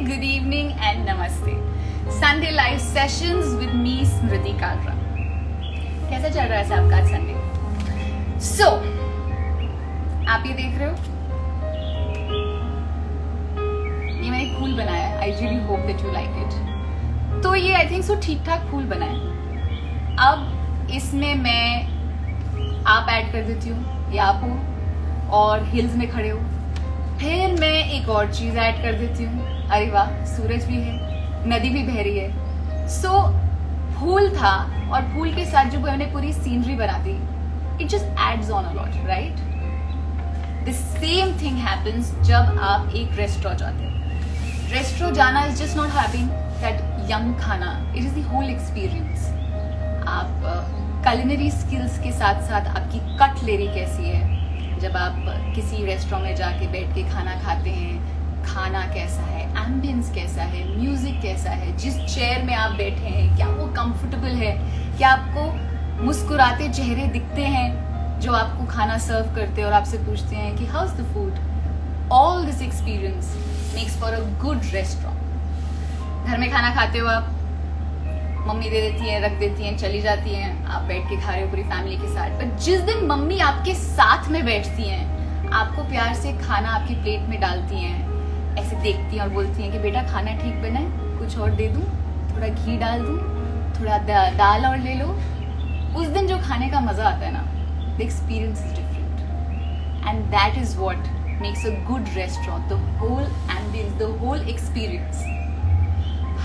good evening and namaste. Sunday live sessions with me Smriti Kalra. कैसा चल रहा है आपका आज संडे? So, आप ये देख रहे हो? ये मैंने एक फूल बनाया है. I really hope that you like it. तो ये I think so ठीक ठाक फूल बना है. अब इसमें मैं आप ऐड कर देती हूँ, या आप हो और हिल्स में खड़े हो. फिर मैं एक और चीज ऐड कर देती हूँ. अरे वाह, सूरज भी है, नदी भी बह रही है. सो फूल था और फूल के साथ जो मैंने पूरी सीनरी बना दी, it just adds on a lot, right? The same thing happens जब आप एक रेस्टोरेंट जाते हो. रेस्टोरेंट जाना is just not having that yum खाना, it is the whole experience. आप culinary स्किल्स के साथ साथ आपकी कटलेरी कैसी है, जब आप किसी रेस्टोरेंट में जाके बैठ के खाना खाते हैं, खाना कैसा है, एम्बियंस कैसा है, म्यूजिक कैसा है, जिस चेयर में आप बैठे हैं क्या वो कंफर्टेबल है, क्या आपको मुस्कुराते चेहरे दिखते हैं जो आपको खाना सर्व करते हैं और आपसे पूछते हैं कि how is the food. All this experience makes for a good restaurant. घर में खाना खाते हो आप, मम्मी दे देती है, रख देती हैं, चली जाती हैं, आप बैठ के खा रहे हो पूरी फैमिली के साथ. पर जिस दिन मम्मी आपके साथ में बैठती हैं, आपको प्यार से खाना आपकी प्लेट में डालती हैं, ऐसे देखती हैं और बोलती हैं कि बेटा खाना ठीक बना है, कुछ और दे दूं, थोड़ा घी डाल दूं, थोड़ा दाल और ले लो. उस दिन जो खाने का मजा आता है ना, the experience is different and that is what makes a good restaurant. The whole ambience, the whole experience.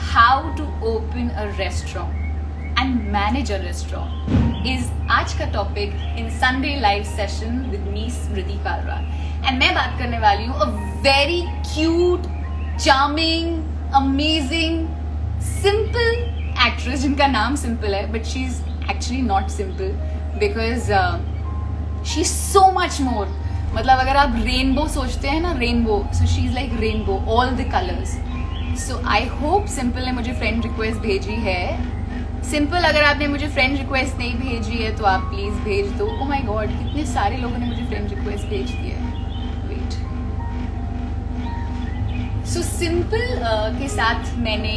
How to open a restaurant and manage a restaurant is आज का topic in Sunday live session with me Smriti Kalra. And मैं बात करने वाली हूँ a very cute, charming, amazing, simple actress जिनका नाम simple है, but she's actually not simple because she's so much more. मतलब अगर आप रेनबो सोचते हैं ना, rainbow, so she's like rainbow, all the colors. So I hope simple ने मुझे फ्रेंड रिक्वेस्ट भेजी है. सिंपल, अगर आपने मुझे फ्रेंड रिक्वेस्ट नहीं भेजी है तो आप प्लीज भेज दो. ओ माय गॉड, कितने सारे लोगों ने मुझे फ्रेंड रिक्वेस्ट भेज दी है. वेट. सो सिंपल के साथ मैंने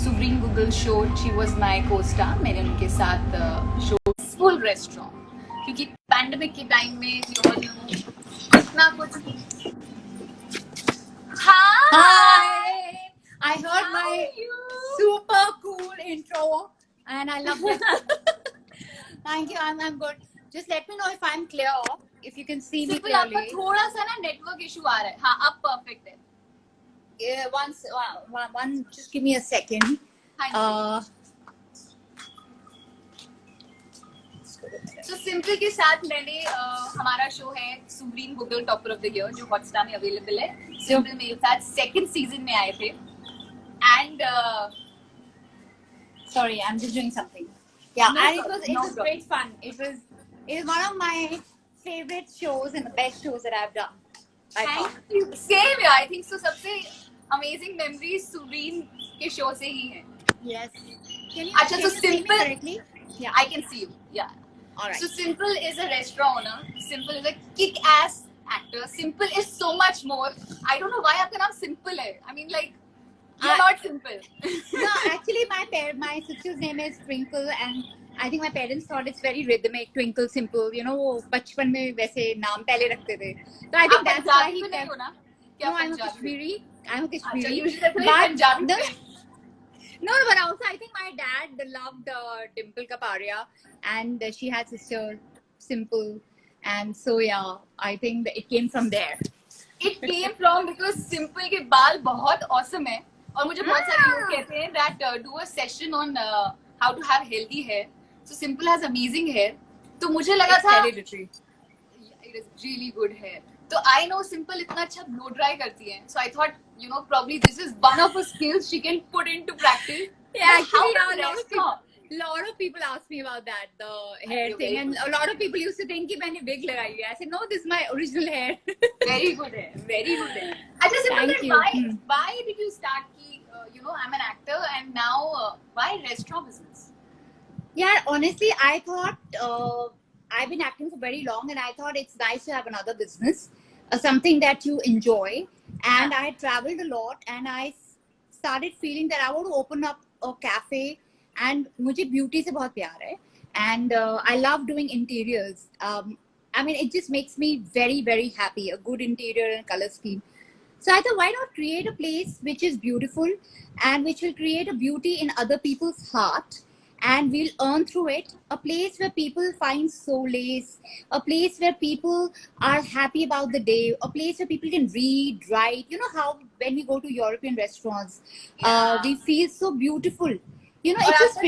supreme Google show, she was my co-star, मैंने उनके साथ शो फुल रेस्टोरेंट, क्योंकि पैंडेमिक के टाइम में इतना कुछ. Hi! I heard my super cool intro and I love it. Thank you. I'm good. Just let me know if I'm clear, if you can see me simple clearly. आपका थोड़ा सा ना network issue आ रहा है. हाँ, अब perfect है. Yeah, one, just give me a second. So simple के साथ मैंने हमारा शो है supreme Google topper of the year, जो हॉटस्टार में अवेलेबल है. सिंपल मेरे साथ सेकंड सीजन में आए थे. And Sorry, I'm just doing something. Yeah, No and problem, it no was great fun. It was one of my favorite shows and the best shows that I've done. I thought. Thank you. Same है, आई think सो. सबसे amazing memories supreme के show से ही है. Yes. Can अच्छा, so you see me simple. correctly? Yeah. I can see you. Yeah. All right. So Simple is a restaurant owner. Simple is a kick-ass actor. Simple is so much more. I don't know why आपका नाम Simple है. I mean, like, you're not simple. No, actually, my sister's name is Twinkle, and I think my parents thought it's very rhythmic. Twinkle, Simple. You know, वो बचपन में वैसे नाम पहले रखते थे. So I think that's why he नहीं kept. हो ना? No, I'm a Kashmiri. I'm a अच्छा, Kashmiri. you should definitely Punjabi. No, but also I think my dad loved Dimple Kapadia, and she had sister Simple, and so yeah, I think that it came from there. It came from because Simple के बाल बहुत awesome है, और मुझे बहुत सारे लोग कहते हैं that do a session on how to have healthy hair. So Simple has amazing hair. तो मुझे लगा था Hereditary. it is really good hair. तो I know Simple इतना अच्छा blow dry करती है. So I thought, you know, probably this is one of her skills she can put into practice. Yeah, But how actually, does lot of people ask me about that, the hair thing, and a lot of people used to think कि मैंने wig लगाई है. I said no, this is my original hair. Very good hair, very good hair. अच्छा, Simple, Thank you. why did you start ki, you know, I'm an actor and now why restaurant business? Yeah, honestly, I thought I've been acting for very long, and I thought it's nice to have another business, something that you enjoy. And I traveled a lot, and I started feeling that I want to open up a cafe, and मुझे beauty से बहुत प्यार है, and I love doing interiors. I mean, it just makes me very, very happy. A good interior and color scheme. So I thought, why not create a place which is beautiful and which will create a beauty in other people's heart, and we'll earn through it. A place where people find solace, a place where people are happy about the day, a place where people can read, write. You know how when we go to European restaurants, Yeah. we feel so beautiful. You know, और it's a आपका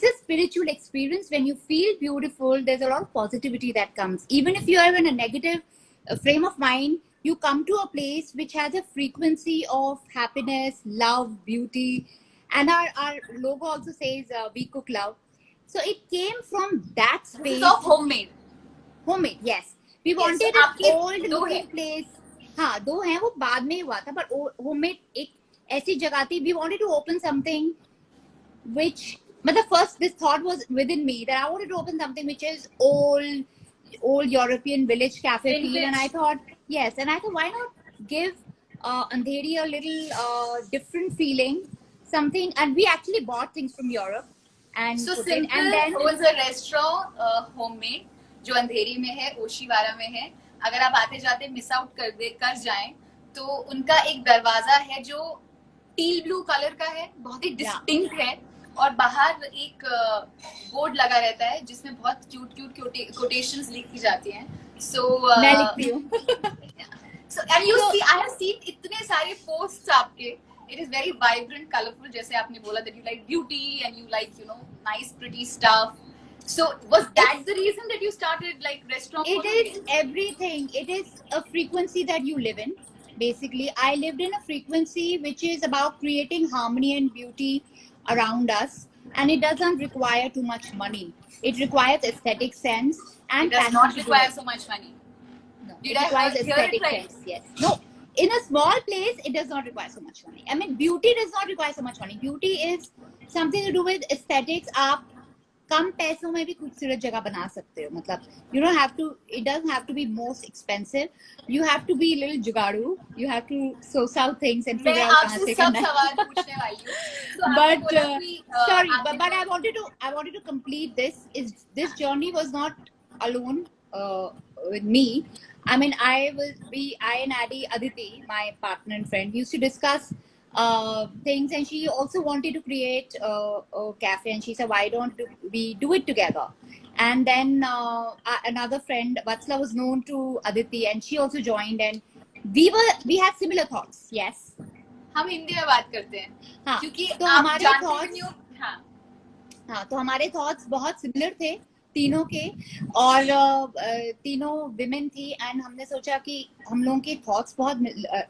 जो spiritual experience. When you feel beautiful, there's a lot of positivity that comes. Even if you are in a negative frame of mind, you come to a place which has a frequency of happiness, love, beauty, and our logo also says we cook love. So it came from that this space. is of homemade. Homemade, yes. We Yes, wanted so an आपके old दो looking हैं. place. हाँ, दो हैं, वो बाद में ही हुआ था, पर homemade एक ऐसी जगह थी. We wanted to open something which, but the first this thought was within me that I wanted to open something which is old European village cafe feel, and I thought yes, and I thought why not give Andheri a little different feeling, something, and we actually bought things from Europe and So put it, and Simple then owns a restaurant, homemade, जो अंधेरी में है, ओशीवारा में है. अगर आप आते जाते miss out कर जाएं, तो उनका एक दरवाजा है जो टील ब्लू कलर का है, बहुत ही डिस्टिंक्ट है, और बाहर एक बोर्ड लगा रहता है जिसमें बहुत क्यूट कोटेशंस लिखी जाती हैं. सो मैं लिखती हूँ. So and you see, I have seen इतने सारे posts आपके. It is very vibrant, colorful. जैसे आपने बोला that you like beauty and you like, you know, nice, pretty stuff. So was that the reason that you started like restaurant? It is everything. It is a frequency that you live in. Basically, I lived in a frequency which is about creating harmony and beauty around us, and it doesn't require too much money. It requires aesthetic sense and It does passion not to do require it. so much money. No, Did it I requires hear it aesthetic right? sense. Yes. No. In a small place, it does not require so much money. I mean, beauty does not require so much money. Beauty is something to do with aesthetics. आप कम पैसों में भी खूबसूरत जगह बना सकते हो. मतलब you don't have to. It doesn't have to be most expensive. You have to be a little जुगाड़ू. You have to source out things and मैं figure out कहाँ आपसे से सब करना है. सवाल पूछने वाली हूँ. So आपने But बोला कि, sorry, आपने but बोला- I wanted to complete this. This journey was not alone with me. I mean, I and Aditi, my partner and friend, used to discuss things, and she also wanted to create a cafe, and she said, why don't we do it together? And then another friend, Vatsla, was known to Aditi, and she also joined, and we had similar thoughts. Yes. हम हिंदी में बात करते हैं. हाँ, क्योंकि तो आप हमारे जानते thoughts- भी नहीं हो. हाँ. हाँ, तो हमारे थॉट्स बहुत सिमिलर थे तीनों के, और तीनों विमेन थी, एंड हमने सोचा कि हम लोगों के थॉट्स बहुत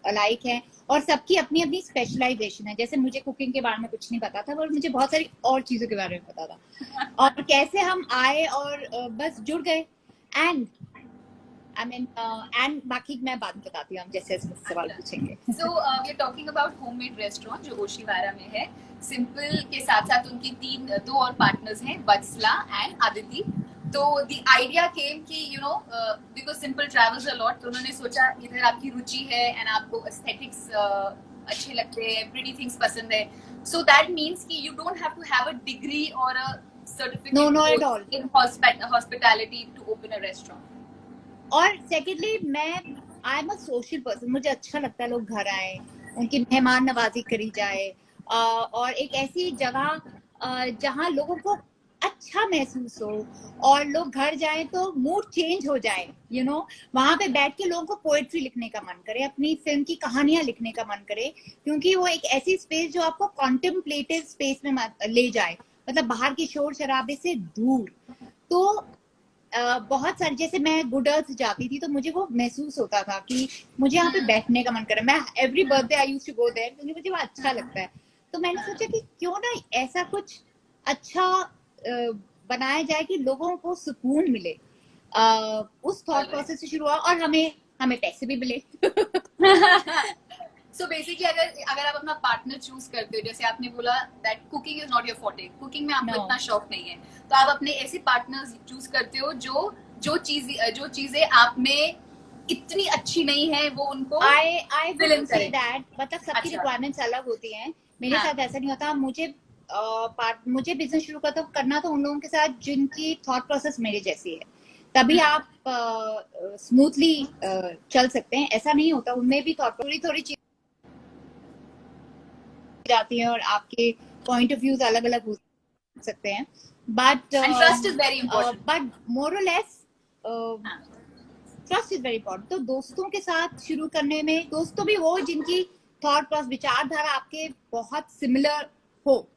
अलाइक हैं, और सबकी अपनी अपनी स्पेशलाइजेशन है. जैसे मुझे कुकिंग के बारे में कुछ नहीं पता था, और मुझे बहुत सारी और चीजों के बारे में पता था, और कैसे हम आए और बस जुड़ गए. एंड I mean, and बाकी मैं बाद में बताती हूँ, हम जैसे जैसे मुझसे सवाल पूछेंगे. So we are talking about homemade restaurant जो ओशीवारा में है. सिंपल के साथ साथ उनकी दो और पार्टनर्स हैं, वत्सला एंड आदिति. तो the idea came कि you know because Simple travels a lot, तो उन्होंने सोचा इधर आपकी रुचि है and आपको aesthetics अच्छे लगते हैं, pretty things पसंद है. So that means कि you don't have to have a degree or a certificate No, not at all. in hospitality to open a restaurant. और secondly I am a social person. मुझे अच्छा लगता है लोग घर आए, उनकी मेहमान नवाजी करी जाए, और एक ऐसी जगह जहाँ लोगों को अच्छा महसूस हो, और लोग घर जाए तो मूड चेंज हो जाए. यू नो, वहां पे बैठ के लोगों को पोएट्री लिखने का मन करे, अपनी फिल्म की कहानियां लिखने का मन करे, क्योंकि वो एक ऐसी स्पेस जो आपको कॉन्टेम्पलेटिव स्पेस में ले जाए, मतलब बाहर की शोर शराबे से दूर. तो बहुत सारी, जैसे मैं गुड अर्थ जाती थी तो मुझे वो महसूस होता था कि मुझे यहाँ पे बैठने का मन कर रहा है. मैं every birthday I used to go there, क्योंकि मुझे वो अच्छा लगता है. तो मैंने सोचा कि क्यों ना ऐसा कुछ अच्छा बनाया जाए कि लोगों को सुकून मिले. उस थॉट प्रोसेस से शुरू हुआ, और हमें पैसे भी मिले. So basically अगर आप अपना पार्टनर चूज करते हो, जैसे आपने बोला that cooking is not your forte, cooking में आपको No. इतना शौक नहीं है, तो आप अपने ऐसे पार्टनर्स चूज करते हो जो चीजें आप में इतनी अच्छी नहीं है, वो उनको I fill in wouldn't say करें। that, मतलब सबकी अच्छा। रिक्वायरमेंट्स अलग होती हैं। मेरे हाँ। साथ ऐसा नहीं होता। मुझे बिजनेस शुरू करना तो उन लोगों के साथ जिनकी थॉट प्रोसेस मेरे जैसी है, तभी आप स्मूथली चल सकते हैं। ऐसा नहीं होता, उनमें भी थोड़ी थोड़ी चीज जाती हैं और आपके पॉइंट ऑफ व्यूज अलग अलग हो सकते हैं, but And trust is very important. But more और लेस हाँ। Trust is very important. तो दोस्तों के साथ शुरू करने में, दोस्तों भी वो जिनकी थॉट प्रोसेस, विचारधारा आपके बहुत सिमिलर हो,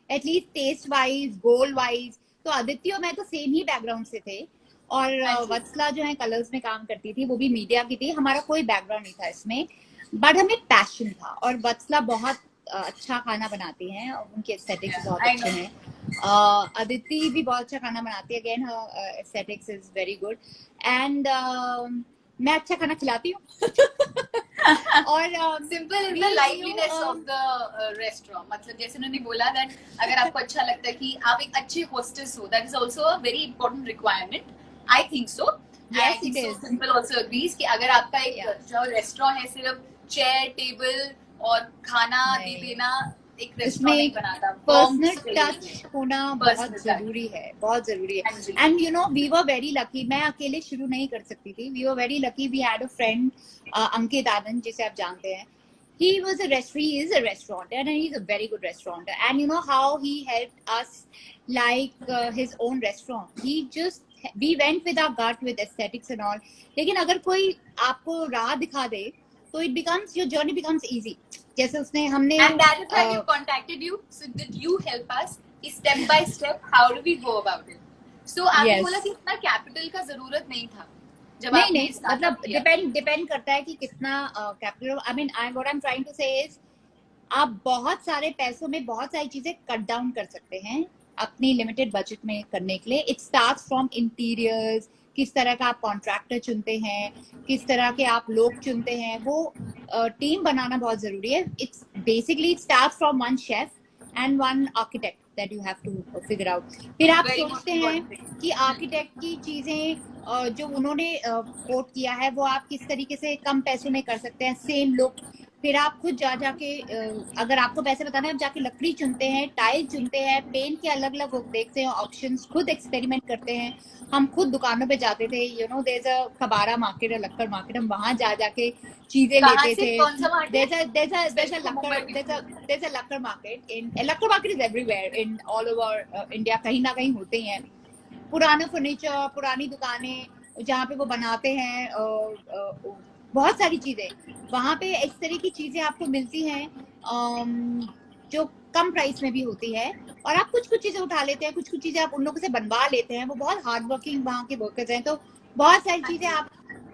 एटलीस्ट टेस्ट वाइज, गोल वाइज। तो आदित्य और मैं तो सेम ही बैकग्राउंड से थे, और वत्सला जो है कलर्स में काम करती थी, वो भी मीडिया की थी। हमारा कोई बैकग्राउंड नहीं था इसमें, बट हमें पैशन था। और वत्सला बहुत अच्छा खाना बनाती हैं, उनके एस्थेटिक्स बहुत I अच्छे know. हैं। अदिति भी बहुत अच्छा खाना बनाती है, again her aesthetics is very good. And मैं अच्छा खाना खिलाती हूँ। और Simple is the liveliness of the restaurant. मतलब जैसे उन्होंने बोला that अगर आपको अच्छा लगता है कि आप एक अच्छे hostess हो, that is also a very important requirement. I think so. Yes, I think it so. is. Simple also agrees कि अगर आपका एक Yeah. जो restaurant है सिर्फ chair, table और खाना दे नहीं। देना एक इसमें restaurant नहीं बनाता। पर्सनल Warmth चाहिए। टच होना Personal बहुत touch. जरूरी है, बहुत जरूरी हाँ है। जी। And you know, we were very lucky. मैं अकेले शुरू नहीं कर सकती थी। We were very lucky, we had a friend Ankit Anand, जिसे आप जानते हैं। He was a restaurant. He is a restaurant, and he's a very good restaurateur. And you know how he helped us, like his own restaurant. We went with our gut, with aesthetics and all. लेकिन अगर कोई आपको राह दिखा दे, तो your journey becomes easy. जैसे उसने हमने And that is why we contacted you. So did you help us? Step by step, how do we go about it? So आपने Yes. बोला कि इतना कैपिटल का जरूरत नहीं था जब नहीं आपने नहीं, स्टार्टअप मतलब किया। डिपेंड करता है कि कितना capital. I mean, what I am trying to say is, आप बहुत सारे पैसों में बहुत सारी चीजें कट डाउन कर सकते हैं अपनी लिमिटेड बजट में करने के लिए। इट स्टार्ट्स फ्रॉम इंटीरियर्स, किस तरह का आप कॉन्ट्रैक्टर चुनते हैं, किस तरह के आप लोग चुनते हैं, वो टीम बनाना बहुत जरूरी है। It's basically it starts from one chef and one architect that you have to figure out. फिर आप Very सोचते most हैं important thing. कि आर्किटेक्ट की चीजें जो उन्होंने कोट किया है, वो आप किस तरीके से कम पैसों में कर सकते हैं, सेम लुक। फिर आप खुद जाके अगर आपको पैसे बताना है, आप जाके लकड़ी चुनते हैं, टाइल चुनते हैं, पेंट के अलग अलग देखते हैं ऑप्शंस, खुद एक्सपेरिमेंट करते हैं। हम खुद दुकानों पे जाते थे, you know, there is a Kabara market, a Lakkar market, हम वहां जाके चीजें कहाँ लेते से, थे। कौन सा market? there's a Lakkar market in, Lakkar market is everywhere in all over India, कहीं ना कहीं होते हैं। पुराना फर्नीचर, पुरानी दुकानें जहाँ पे वो बनाते हैं, बहुत सारी चीजें वहां पे इस तरह की चीजें आपको मिलती हैं जो कम प्राइस में भी होती है। और आप कुछ कुछ चीजें उठा लेते हैं, कुछ कुछ चीजें आप उन लोगों से बनवा लेते हैं। वो बहुत हार्ड वर्किंग वहाँ के वर्कर्स हैं, तो बहुत सारी चीजें आप,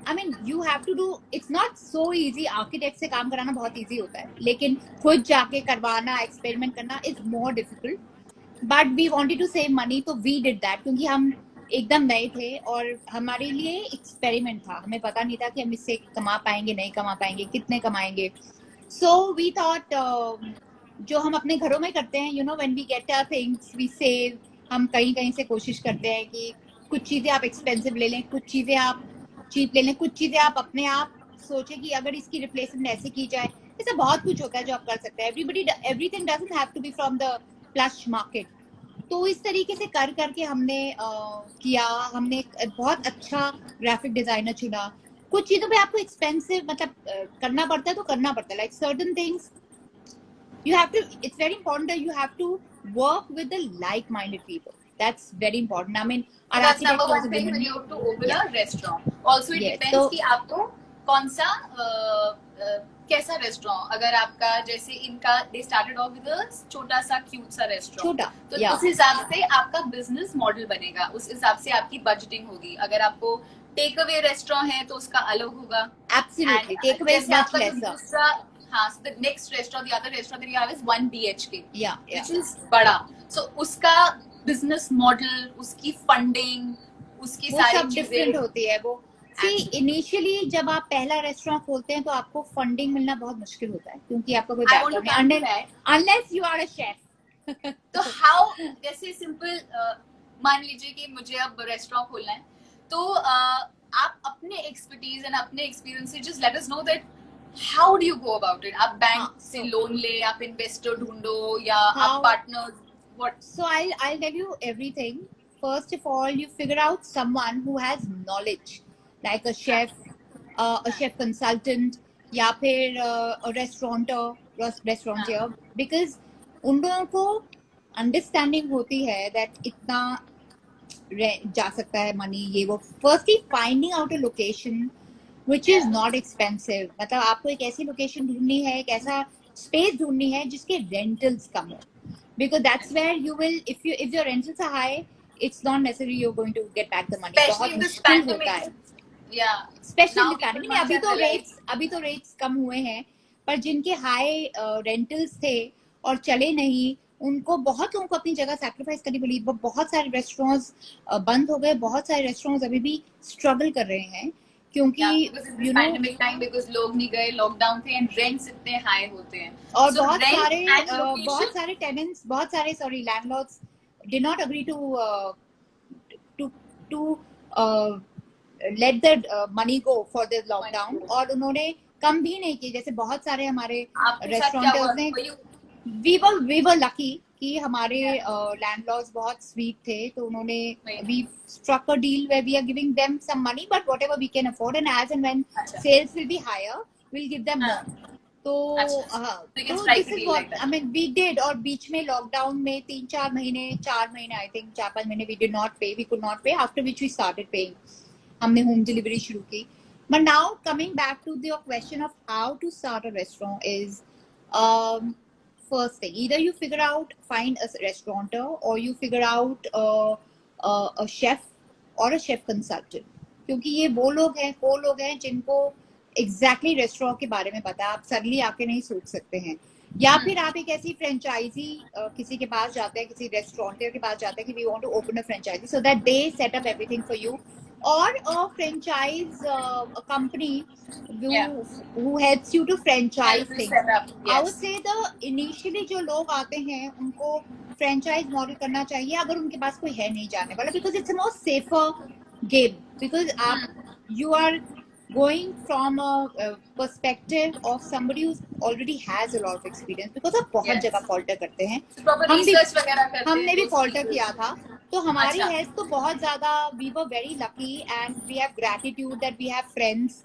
I mean, you have to do. It's not so easy. Architect से काम कराना बहुत इजी होता है, लेकिन खुद जाके करवाना, एक्सपेरिमेंट करना is more difficult. But we wanted to save money, तो वी डिड दैट, क्योंकि हम एकदम नए थे और हमारे लिए एक्सपेरिमेंट था। हमें पता नहीं था कि हम इससे कमा पाएंगे, नहीं कमा पाएंगे, कितने कमाएंगे। सो वी थॉट, जो हम अपने घरों में करते हैं, you know, when we get our things we save. हम कहीं कहीं से कोशिश करते हैं कि कुछ चीजें आप एक्सपेंसिव ले लें, कुछ चीजें आप चीप ले लें, कुछ चीजें आप अपने आप सोचे कि अगर इसकी रिप्लेसमेंट ऐसे की जाए। ऐसा बहुत कुछ होता है जो आप कर सकते हैं। Everything doesn't have to be from the plush market. तो इस तरीके से कर करके हमने किया। हमने एक बहुत अच्छा ग्राफिक डिजाइनर चुना। कुछ चीजों पे आपको एक्सपेंसिव, मतलब करना पड़ता है तो करना पड़ता है, like certain things you have to, it's very important that you have to work with the like-minded people. That's very important. I mean, our That's number architect was one a thing woman. when you have to open Yeah. a restaurant. Also it Yes, depends so- कि आपको कौन सा कैसा restaurant. अगर आपका जैसे इनका they started off with a छोटा सा क्यूट सा रेस्टोरेंट, छोटा, तो yeah. उस हिसाब से आपका बिजनेस मॉडल बनेगा, उस हिसाब से आपकी बजटिंग होगी। अगर आपको टेक अवे रेस्टोरेंट है तो उसका अलग होगा। Absolutely. Takeaway is much lesser. हाँ, so the next restaurant, the other restaurant that you have is 1 BHK, Yeah, which yeah. is बड़ा। So उसका बिजनेस मॉडल, उसकी फंडिंग, उसकी वो सारी सब डिफरेंट चीजें होती है। वो सी, इनिशियली जब आप पहला रेस्टोरेंट खोलते हैं तो आपको फंडिंग मिलना बहुत मुश्किल होता है, क्योंकि आपका कोई I want to background come to नहीं, that. Unless you are a chef. तो हाउ, जैसे सिंपल मान लीजिए कि मुझे अब रेस्टोरेंट खोलना है, तो आप अपने एक्सपर्टीज एंड अपने एक्सपीरियंस से just let us know that how do you go about it. आप बैंक से लोन ले, आप इन्वेस्टर ढूंढो, या आप partners, what? So I'll tell you everything. First of all, you figure out someone who has knowledge, like a chef, a chef consultant, या फिर a restaurateur, because उन लोगों को अंडरस्टैंडिंग होती है that इतना जा सकता है मनी, ये वो. Firstly, finding out a location which is not expensive. मतलब आपको एक ऐसी लोकेशन ढूंढनी है, एक ऐसा स्पेस ढूंढनी है जिसके रेंटल्स कम हो. Because that's where you will, if your rentals are high, it's not necessary you're going to get back the money. Especially in this pandemic. Yeah. Especially in the pandemic. अभी तो rates कम हुए हैं, पर जिनके high rentals थे और चले नहीं, उनको बहुत लोगों को अपनी जगह सैक्रिफाइस करनी पड़ी. बहुत सारे रेस्टोरेंट्स बंद हो गए, बहुत सारे रेस्टोरेंट्स अभी भी स्ट्रगल कर रहे हैं क्योंकि you know pandemic time, because लोग नहीं गए, लॉकडाउन थे, एंड रेंट्स इतने हाई होते हैं. और so बहुत सारे टेनेंट्स, बहुत सारे landlords did not agree to let the money go for this lockdown. और उन्होंने कम भी नहीं की, जैसे बहुत सारे हमारे रेस्टोरेंट्स ने. we were lucky कि हमारे लैंडलॉर्ड्स बहुत स्वीट थे, तो उन्होंने we struck a deal where we are giving them some money, but whatever we can afford, and as and when sales will be higher, we'll give them more. तो this is what I mean, we did. और बीच में lockdown में 4 महीने I think 4-5 महीने we did not pay, we could not pay, after which we started paying. हमने home delivery शुरू की. But now coming back to your question of how to start a restaurant is, first thing, either you find a restaurateur, or you figure out a chef or a chef consultant. क्योंकि ये वो लोग हैं जिनको exactly restaurant के बारे में पता है. आप सडनली आके नहीं सोच सकते हैं. या फिर आप एक ऐसी फ्रेंचाइजी किसी के पास जाते हैं, किसी रेस्टोरेंटर के पास जाते हैं कि we want to open a franchise, so that they set up everything for you. Or a franchise company who helps you to franchise things. I would say initially जो लोग आते हैं उनको franchise model करना चाहिए अगर उनके पास कोई है नहीं जानने वाला, because it's a more safer game, because you are going from a perspective of somebody who already has a lot of experience, because आप बहुत जगह falter करते हैं. हमने भी falter किया था, तो हमारी हेल्थ तो बहुत ज्यादा, we were very lucky and we have gratitude that we have friends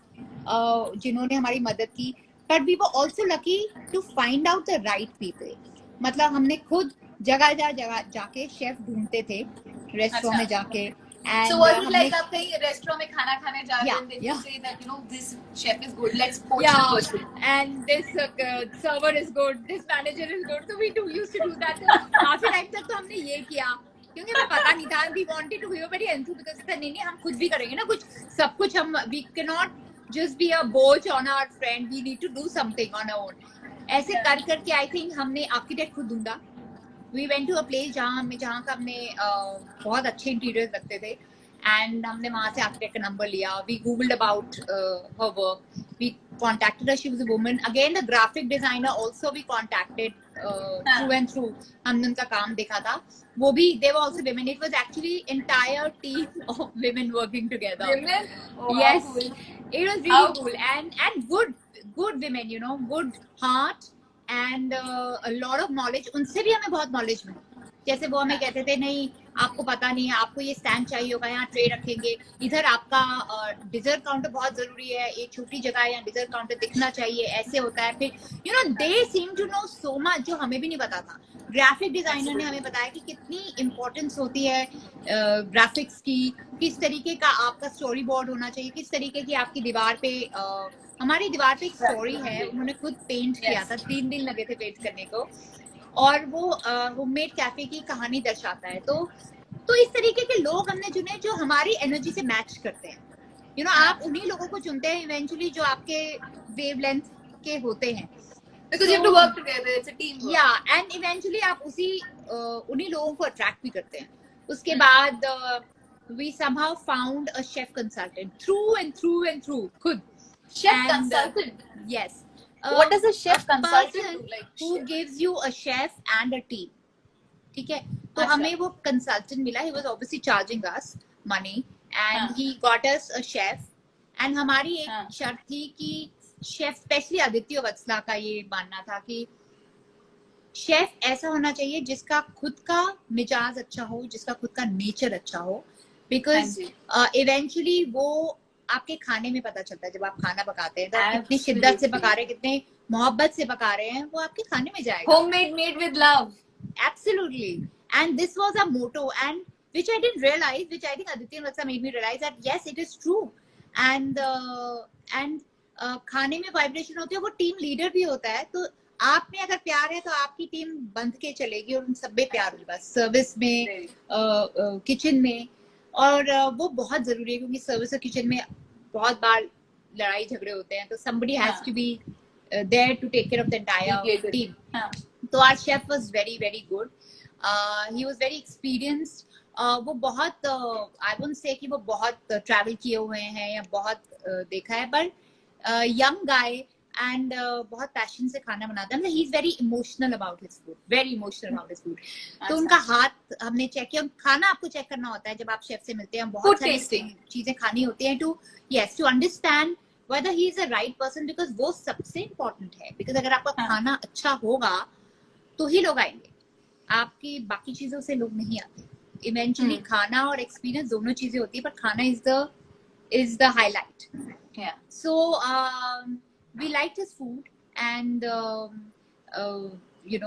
जिन्होंने हमारी मदद की, but we were also lucky to find out the right people. मतलब हमने खुद जगह जाके शेफ ढूंढते थे रेस्टोरेंट में जाके. And so was it like आप कहीं रेस्टोरेंट में खाना खाने जा रहे हैं, you say that you know this chef is good, let's poach the person, and this server is good, this manager is good, so we used to do that. काफी time तक तो हमने ये किया क्योंकि हमें पता नहीं था. We wanted to be very enthused because नहीं हम खुद भी करेंगे ना कुछ, सब कुछ हम, we cannot just be a boch on our friend, we need to do something on our own. ऐसे करके I think हमने आर्किटेक्ट खुद ढूंढा. We went to a place जहाँ का हमने बहुत अच्छे इंटीरियर्स रखते थे, and हमने वहाँ से आर्किटेक्ट का नंबर लिया. We googled about her work, we contacted her, she was a woman. Again, the graphic designer also we contacted through and through. हमने उनका काम देखा था, वो भी, they were also women. It was actually entire team of women working together. Women? Oh, yes, cool. It was really cool, and good women, you know, good heart and a lot of knowledge. उनसे भी हमें बहुत knowledge मिली. जैसे वो हमें कहते थे, नहीं आपको पता नहीं है, आपको ये स्टैंड चाहिए होगा, यहाँ ट्रे रखेंगे, इधर आपका डिजर्ट काउंटर बहुत जरूरी है, एक छोटी जगह है यहाँ डिजर्ट काउंटर दिखना चाहिए, ऐसे होता है. फिर you know they seem to know so much जो हमें भी नहीं पता था. ग्राफिक डिजाइनर ने हमें बताया कि कितनी इम्पोर्टेंस होती है ग्राफिक्स की, किस तरीके का आपका स्टोरी बोर्ड होना चाहिए, किस तरीके की आपकी दीवार पे हमारी दीवार पे एक स्टोरी है, उन्होंने खुद पेंट किया था, 3 दिन लगे थे पेंट करने को, और वो होममेड कैफे की कहानी दर्शाता है. तो इस तरीके के लोग हमने चुने जो हमारी एनर्जी से मैच करते हैं. यू नो आप उन्हीं लोगों को चुनते हैं इवेंचुअली जो आपके वेवलेंथ के होते हैं, because you have to work together, it's a team work. Yeah, and eventually आप उन्हीं लोगों को अट्रैक्ट भी करते हैं. उसके बाद we somehow found a chef consultant through and through खुद. Chef consultant? Yes. What does a chef consultant do? Like who gives you a chef and a team. ठीक है, तो हमें वो कंसल्टेंट मिला. He was obviously charging us money, and हाँ. he got us a chef. And हमारी एक हाँ. शर्त थी कि शेफ, स्पेशली आदित्य वत्सला का ये मानना था कि शेफ ऐसा होना चाहिए जिसका खुद का मिजाज अच्छा हो, जिसका खुद का नेचर अच्छा हो, बिकॉज हाँ जी. इवेंचुअली वो आपके खाने में पता चलता है. जब आप खाना पकाते हैं तो आप कितनी शिद्दत से Absolutely. पका रहे हैं, कितने मोहब्बत से पका रहे हैं, वो आपके खाने में जाएगा. Homemade, made with love. Absolutely. And this was our motto, and which I didn't realize, which I think Aditya Vatsa made me realize that yes, it is true. And खाने में वाइब्रेशन होती है, वो टीम लीडर भी होता है. तो आप में अगर प्यार है तो आपकी टीम बंध के चलेगी और उन सब में प्यार होगा, सर्विस में, किचन में. और वो बहुत जरूरी है क्योंकि सर्विस और किचन में बहुत बार लड़ाई झगड़े होते हैं. तो somebody has to be there to take care of the entire team. हाँ. तो our chef was very good. He was very experienced. वो बहुत I won't say कि वो बहुत travel किए हुए हैं या बहुत देखा है, but young guy and बहुत passion से खाना बनाता है. He's very emotional about his food. Very emotional about his food. तो उनका हाथ हमने चेक किया. खाना आपको चेक करना होता है जब आप शेफ से मिलते हैं. बहुत सारी चीजें खानी होती हैं to understand whether he is the right person, because वो सबसे important है. because अगर आपका खाना अच्छा होगा तो ही लोग आएंगे, आपकी बाकी चीजों से लोग नहीं आते. इवेंचुअली खाना और एक्सपीरियंस दोनों चीजें होती है, पर खाना is the highlight. Yeah. So we liked his food, and we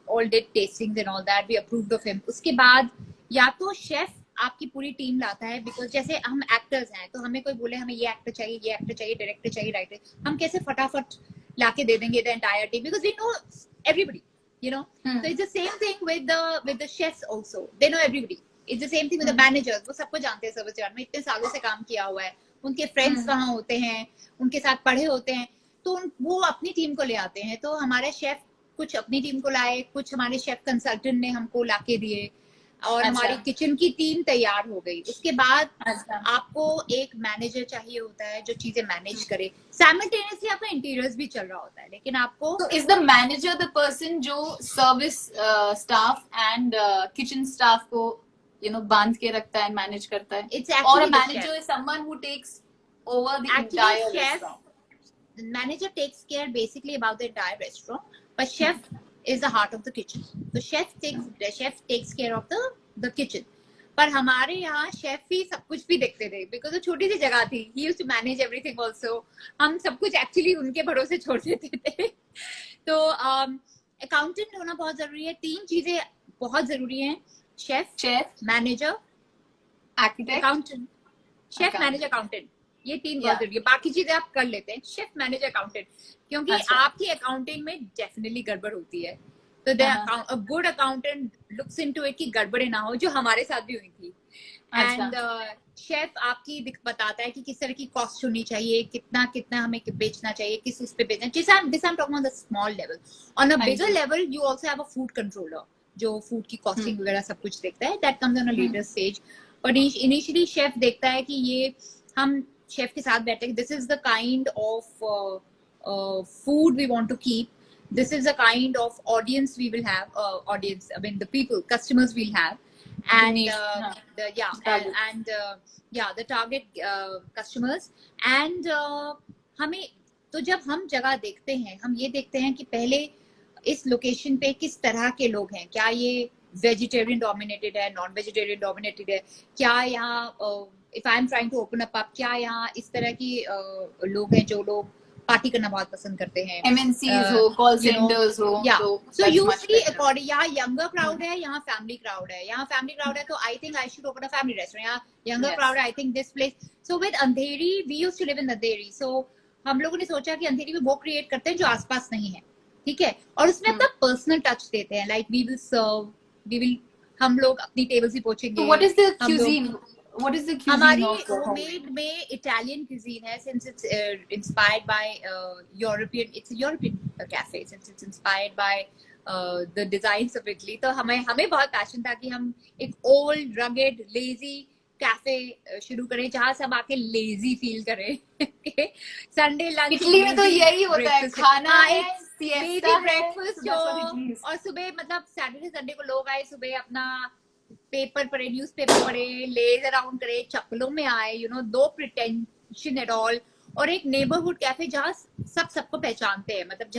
all did tastings and all that. We approved of him. उसके बाद या तो शेफ आपकी पूरी टीम लाता है, बिकॉज जैसे हम एक्टर्स हैं तो हमें कोई बोले हमें ये एक्टर चाहिए, डायरेक्टर चाहिए, राइटर, हम कैसे फटाफट लाके दे देंगे the entire team, because we know everybody, so it's the same thing with the chefs also. They know everybody. It's the same thing with the managers. वो सबको जानते हैं, सर्विस यार्ड में इतने सालों से काम किया हुआ है, उनके फ्रेंड्स वहाँ होते हैं, उनके साथ पढ़े होते हैं, तो वो अपनी टीम को ले आते हैं. तो हमारे शेफ कुछ अपनी टीम को लाए, कुछ हमारे शेफ कंसल्टेंट ने हमको लाके दिए, और हमारी किचन की टीम तैयार हो गई. उसके बाद आपको एक मैनेजर चाहिए होता है जो चीजें मैनेज करे. साइमल्टेनियसली आपका इंटीरियर्स भी चल रहा होता है, लेकिन आपको तो is the manager the person जो service staff and kitchen staff को बांध के रखता है, मैनेज करता है, और manager is someone who takes over the entire restaurant. The manager takes care basically about the entire restaurant, but chef is the heart of the kitchen. So the chef takes care of the kitchen. पर हमारे यहाँ chef ही सब कुछ भी देखते थे, because वो छोटी सी जगह थी. He used to manage everything also. हम सब कुछ एक्चुअली उनके भरोसे छोड़ देते थे. तो अकाउंटेंट होना बहुत जरूरी है. 3 चीजें बहुत जरूरी हैं: chef, manager, accountant. Chef, manager, accountant, ये 3 बहुत जरूरी है. बाकी चीजें आप कर लेते हैं. शेफ, मैनेजर, अकाउंटेंट, क्योंकि आपकी अकाउंटिंग में डेफिनेटली गड़बड़ होती है. तो a good accountant looks into it कि गड़बड़े ना हो, जो हमारे साथ भी हुई थी. एंड शेफ आपकी बताता है कि किस तरह की कॉस्ट होनी चाहिए, कितना हमें बेचना चाहिए, किस उस पे बेचना. This I'm talking on the small level. On a bigger level, you also have a food controller जो फूड की कॉस्टिंग वगैरह सब कुछ देखता है. That comes on a later stage. But initially chef देखता है कि ये हम शेफ के साथ बैठे, this is the kind of food we want to keep. This is the kind of audience we will have. The people, customers we'll have, and the target customers. And हमें तो जब हम जगह देखते हैं, हम ये देखते हैं कि पहले इस लोकेशन पे किस तरह के लोग हैं. क्या ये वेजिटेरियन डोमिनेटेड है, नॉन वेजिटेरियन डोमिनेटेड है, क्या यहाँ if I'm trying to open up, क्या यहाँ इस तरह की लोग हैं जो लोग पार्टी करना बहुत पसंद करते हैं, MNCs हो, कॉल सेंटर्स हो. So usually according, यहाँ younger crowd है, यहाँ family crowd है. यहाँ family crowd है तो I think I should open a family restaurant. यहाँ younger crowd है, I think this place. So with Andheri, we used to live in Andheri. So हम लोगों ने सोचा कि अंधेरी में वो क्रिएट करते हैं जो आसपास नहीं है, ठीक है, और उसमें अपना पर्सनल टच देते हैं. लाइक वी विल सर्व, हम लोग अपनी टेबल से पूछेंगे. What is the cuisine? What is the cuisine? हमारी होममेड में इटालियन cuisine है, since it's inspired by European. It's a European cafe since it's inspired by the designs of Italy. तो हमें बहुत पैशन था कि हम एक old, rugged, lazy कैफे शुरू करें जहाँ सब आके लेजी फील करें. संडे लंच इटली में तो यही होता है, खाना है, ब्रेकफास्ट, और सुबह मतलब सैटरडे संडे को लोग आए, सुबह अपना पेपर पढ़े, न्यूज़पेपर पढ़े, लेज अराउंड करे, चप्पलों में आए, you know, no pretension at all, और एक नेबरहुड कैफे जहाँ सब सबको पहचानते हैं, मतलब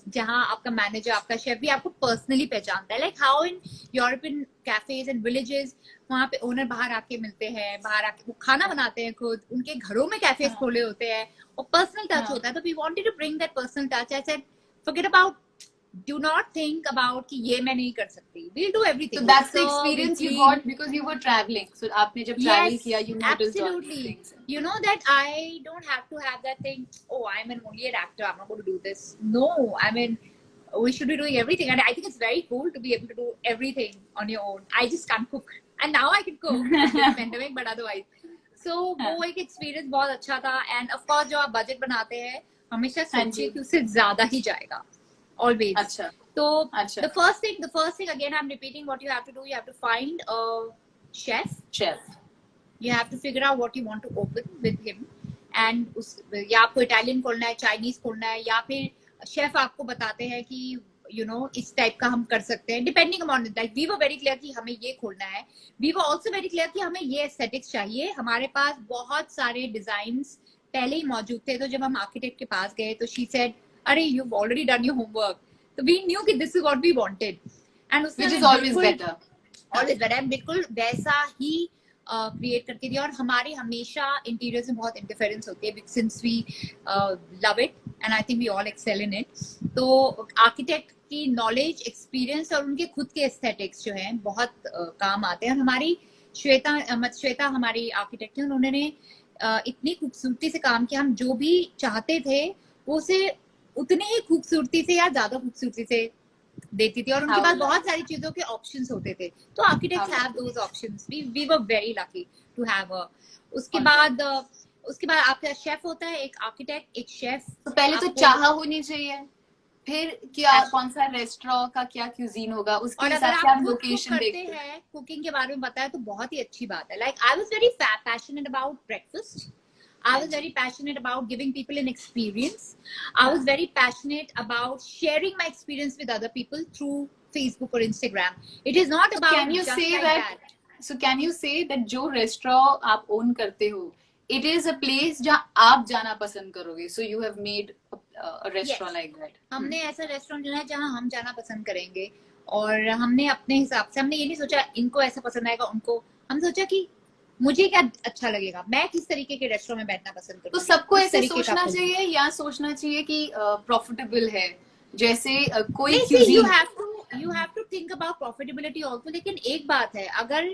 जहाँ आपका मैनेजर, आपका शेफ भी आपको पर्सनली पहचानता है, like how in European cafes and villages, वहाँ पे ओनर बाहर आके मिलते हैं, बाहर आके वो खाना बनाते हैं खुद, उनके घरों में कैफेज खोले होते हैं, और पर्सनल टच होता है. तो we wanted to bring that personal touch. I said forget about, do not think about कि ये मैं नहीं कर सकती, we'll do everything. So that's the experience you got because you were traveling. So आपने जब travel किया, you noticed all these things. You know that I don't have to have that thing, oh, I'm only an actor, I'm not going to do this. No, I mean, we should be doing everything, and I think it's very cool to be able to do everything on your own. I just can't cook, and now I can cook this pandemic, but otherwise. So वो एक experience बहुत अच्छा था. And of course जो आप budget बनाते हैं, हमेशा सोचिए कि उससे ज्यादा ही जाएगा, always. अच्छा. So अच्छा. the first thing again, I'm repeating what you have to do. You have to find a chef. You have to figure out what you want to open with him, and या आपको Italian खोलना है, Chinese खोलना है, या फिर chef आपको बताते हैं कि you know इस टाइप का हम कर सकते हैं, depending upon like we were very clear कि हमें ये खोलना है. We were also very clear कि हमें ये एस्थेटिक्स चाहिए. हमारे पास बहुत सारे डिजाइन्स पहले ही मौजूद थे. तो जब हम आर्किटेक्ट के पास गए तो शी सेड, अरे you have already done your homework. तो वी न्यू कि this is what we wanted, and उसने which is always better. बिल्कुल वैसा ही क्रिएट करके दिया. और हमारी हमेशा इंटीरियर्स में बहुत इंटरफेरेंस होती है since we love it, and I think we all excel in it. तो आर्किटेक्ट की नॉलेज, एक्सपीरियंस और उनके खुद के एस्थेटिक्स जो हैं बहुत काम आते हैं. और हमारी श्वेता हमारी आर्किटेक्ट है, उन्होंने इतनी खूबसूरती से काम किया. हम जो भी चाहते थे वो उसे उतनी ही खूबसूरती से या ज्यादा खूबसूरती से देती थी. और उनके पास बहुत सारी चीजों के ऑप्शंस होते थे. तो architects have those options. We were very lucky to have. उसके बाद आपका शेफ होता है, एक आर्किटेक्ट, एक शेफ. तो पहले तो चाह होनी चाहिए, फिर क्या कौन सा रेस्टोरेंट का क्या क्यूजीन होगा, उसके हिसाब से आप लोकेशन देखते हैं. कुकिंग के बारे में बताया तो बहुत ही अच्छी बात है. Like I was very passionate about breakfast. I was very passionate about giving people an experience. I was very passionate about sharing my experience with other people through Facebook or Instagram. It is not about can you just say like that. So can you say that जो restaurant आप own करते हो, it is a place जहाँ आप जाना पसंद करोगे. So you have made a restaurant like that. हमने ऐसा रेस्टोरेंट चुना है जहाँ हम जाना पसंद करेंगे. और हमने अपने हिसाब से, हमने ये नहीं सोचा इनको ऐसा पसंद आएगा उनको. हम सोचा कि मुझे क्या अच्छा लगेगा, मैं किस तरीके के रेस्टोरेंट में बैठना पसंद करूँ. तो सबको ऐसे सोचना चाहिए या सोचना चाहिए कि प्रॉफिटेबल है, जैसे कोई you have to think about profitability also. लेकिन एक बात है, अगर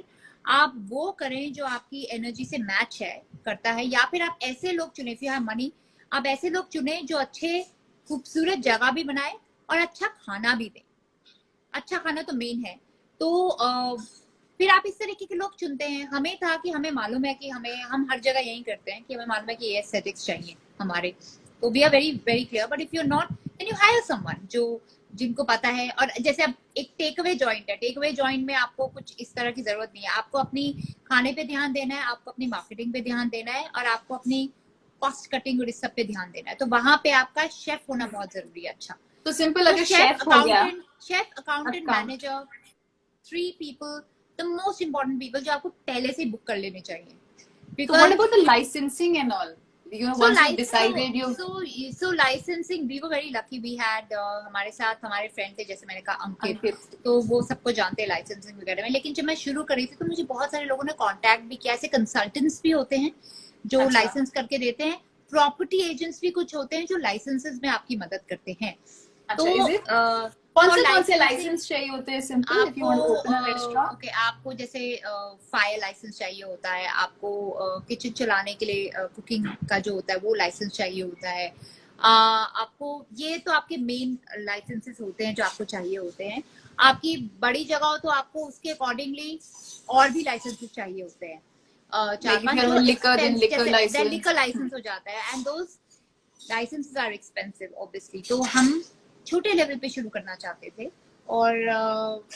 आप वो करें जो आपकी एनर्जी से मैच है करता है, या फिर आप ऐसे लोग चुने, इफ यू हैव मनी, आप ऐसे लोग चुने जो अच्छे खूबसूरत जगह भी बनाए और अच्छा खाना भी दे. अच्छा खाना तो मेन है. तो फिर आप इस तरीके के लोग चुनते हैं. हमें था कि हमें मालूम है कि हम हर जगह यही करते हैं कि हमें मालूम है कि ये एस्थेटिक्स चाहिए हमारे. तो we are very very clear. But if you are not, then you hire someone जिनको पता है. और जैसे अब एक टेक अवे जॉइंट है, टेक अवे जॉइंट में आपको कुछ इस तरह की जरूरत नहीं है. आपको अपनी खाने पे ध्यान देना है, आपको अपनी मार्केटिंग पे ध्यान देना है, और आपको अपनी कॉस्ट कटिंग और इस सब पे ध्यान देना है. तो वहां पे आपका शेफ होना बहुत जरूरी है. अच्छा, तो सिंपल, अगर chef accountant, manager, 3 people, the most important people जो आपको पहले से बुक कर लेने चाहिए. So what about the licensing and all? You know, once you decided you. So licensing, we were very lucky. We had हमारे साथ हमारे फ्रेंड थे, जैसे मैंने कहा अंकित, तो वो सबको जानते हैं लाइसेंसिंग वगैरह में. लेकिन जब मैं शुरू कर रही थी तो मुझे बहुत सारे लोगों ने कांटेक्ट भी किया. ऐसे कंसल्टेंट्स भी होते हैं जो लाइसेंस करके देते हैं. प्रॉपर्टी एजेंट्स भी कुछ होते हैं जो लाइसेंसेस में आपकी मदद करते हैं. तो कौन से लाइसेंस चाहिए होते हैं? Simple, if you want to open a restaurant. Okay, आपको जैसे फायर लाइसेंस चाहिए होता है, आपको किचन चलाने के लिए कुकिंग का जो होता है वो लाइसेंस चाहिए होता है. आपको ये तो आपके मेन लाइसेंसेस होते हैं जो आपको चाहिए होते हैं. आपकी बड़ी जगह हो तो आपको उसके अकॉर्डिंगली और भी लाइसेंसेस चाहिए होते हैं. 4-5 लिकर लाइसेंस हो जाता है. And those licences are expensive obviously. तो हम छोटे लेवल पे शुरू करना चाहते थे और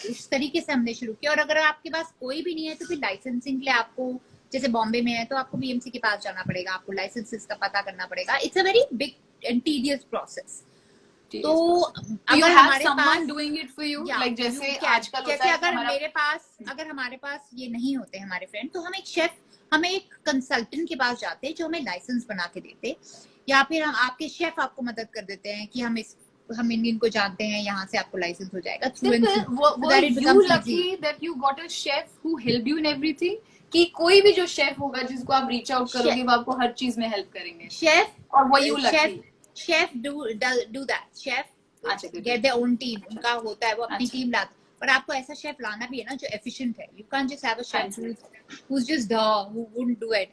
इस तरीके से हमने शुरू किया. और अगर आपके पास कोई भी नहीं है तो फिर लाइसेंसिंग के लिए आपको, जैसे बॉम्बे में है तो आपको बीएमसी के पास जाना पड़ेगा, आपको लाइसेंसेस का पता करना पड़ेगा. It's a very big and tedious process. तो you अगर have हमारे someone pass doing it for you, या like जैसे आजकल होता जैसे है अगर हमारा मेरे पास अगर हमारे पास ये नहीं होते हमारे फ्रेंड, तो हम एक कंसल्टेंट के पास जाते हैं जो हमें लाइसेंस बना के देते, या फिर हम आपके शेफ आपको मदद कर देते हैं कि हम इंडियन को जानते हैं, यहाँ से आपको लाइसेंस हो जाएगा through and Simple. Through, so Were that it you becomes easy. lucky that you got a chef who helped you in everything? कि कोई भी जो शेफ होगा जिसको आप रीच आउट करोगे वो आपको हर चीज में हेल्प करेंगे. शेफ और were you lucky? Chef do that, chef अच्छा, गेट देयर ओन टीम, उनका होता है, वो अपनी अच्छा. टीम लाते, पर आपको ऐसा शेफ लाना भी है ना जो एफिशिएंट है. You can't just have a chef अच्छा. who's just who wouldn't do it.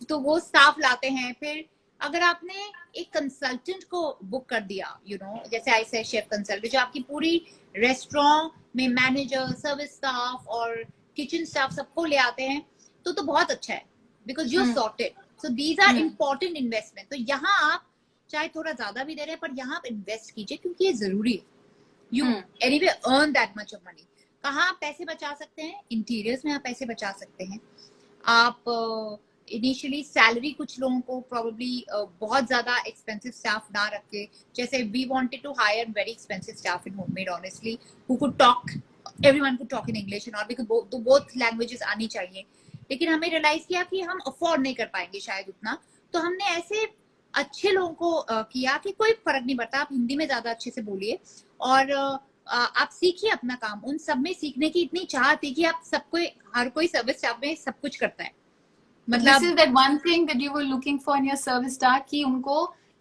तो वो स्टाफ लाते हैं. फिर अगर आपने एक कंसल्टेंट को बुक कर दिया, यू नो, जैसे आई से शेफ कंसल्टेंट जो आपकी पूरी रेस्टोरेंट में मैनेजर, सर्विस स्टाफ और किचन स्टाफ सबको ले आते हैं, तो बहुत अच्छा है, because you are sorted. So these are important investment. तो यहाँ आप चाहे थोड़ा ज्यादा भी दे रहे हैं, पर यहाँ आप इन्वेस्ट कीजिए क्योंकि ये जरूरी है. You anyway earn that much of money. कहाँ आप पैसे बचा सकते हैं? इंटीरियर्स में आप पैसे बचा सकते हैं. आप इनिशियली सैलरी, कुछ लोगों को प्रोबेबली बहुत ज्यादा एक्सपेंसिव स्टाफ ना रख के, जैसे we wanted to hire very expensive staff in homemade honestly, who could talk, everyone could talk in English and all, because तो बोथ लैंग्वेजेस आनी चाहिए. लेकिन हमें रियलाइज किया कि हम अफोर्ड नहीं कर पाएंगे शायद उतना, तो हमने ऐसे अच्छे लोगों को किया कि कोई फर्क नहीं पड़ता, आप हिंदी में ज्यादा अच्छे से बोलिए और आप सीखिए अपना काम. उन सब में सीखने की इतनी चाह थी कि आप सबको, हर कोई सर्विस स्टाफ में सब कुछ करता है. This is that one thing that you were looking for in your service staff, कि उनको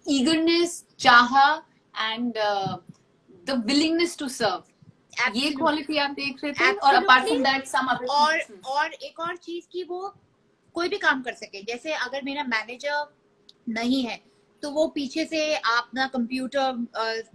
eagerness, चाहा and the willingness to serve. ये क्वालिटी आप देख रहे थे. और apart from that some other और एक और चीज की वो कोई भी काम कर सके. जैसे अगर मेरा मैनेजर नहीं है तो वो पीछे से अपना कंप्यूटर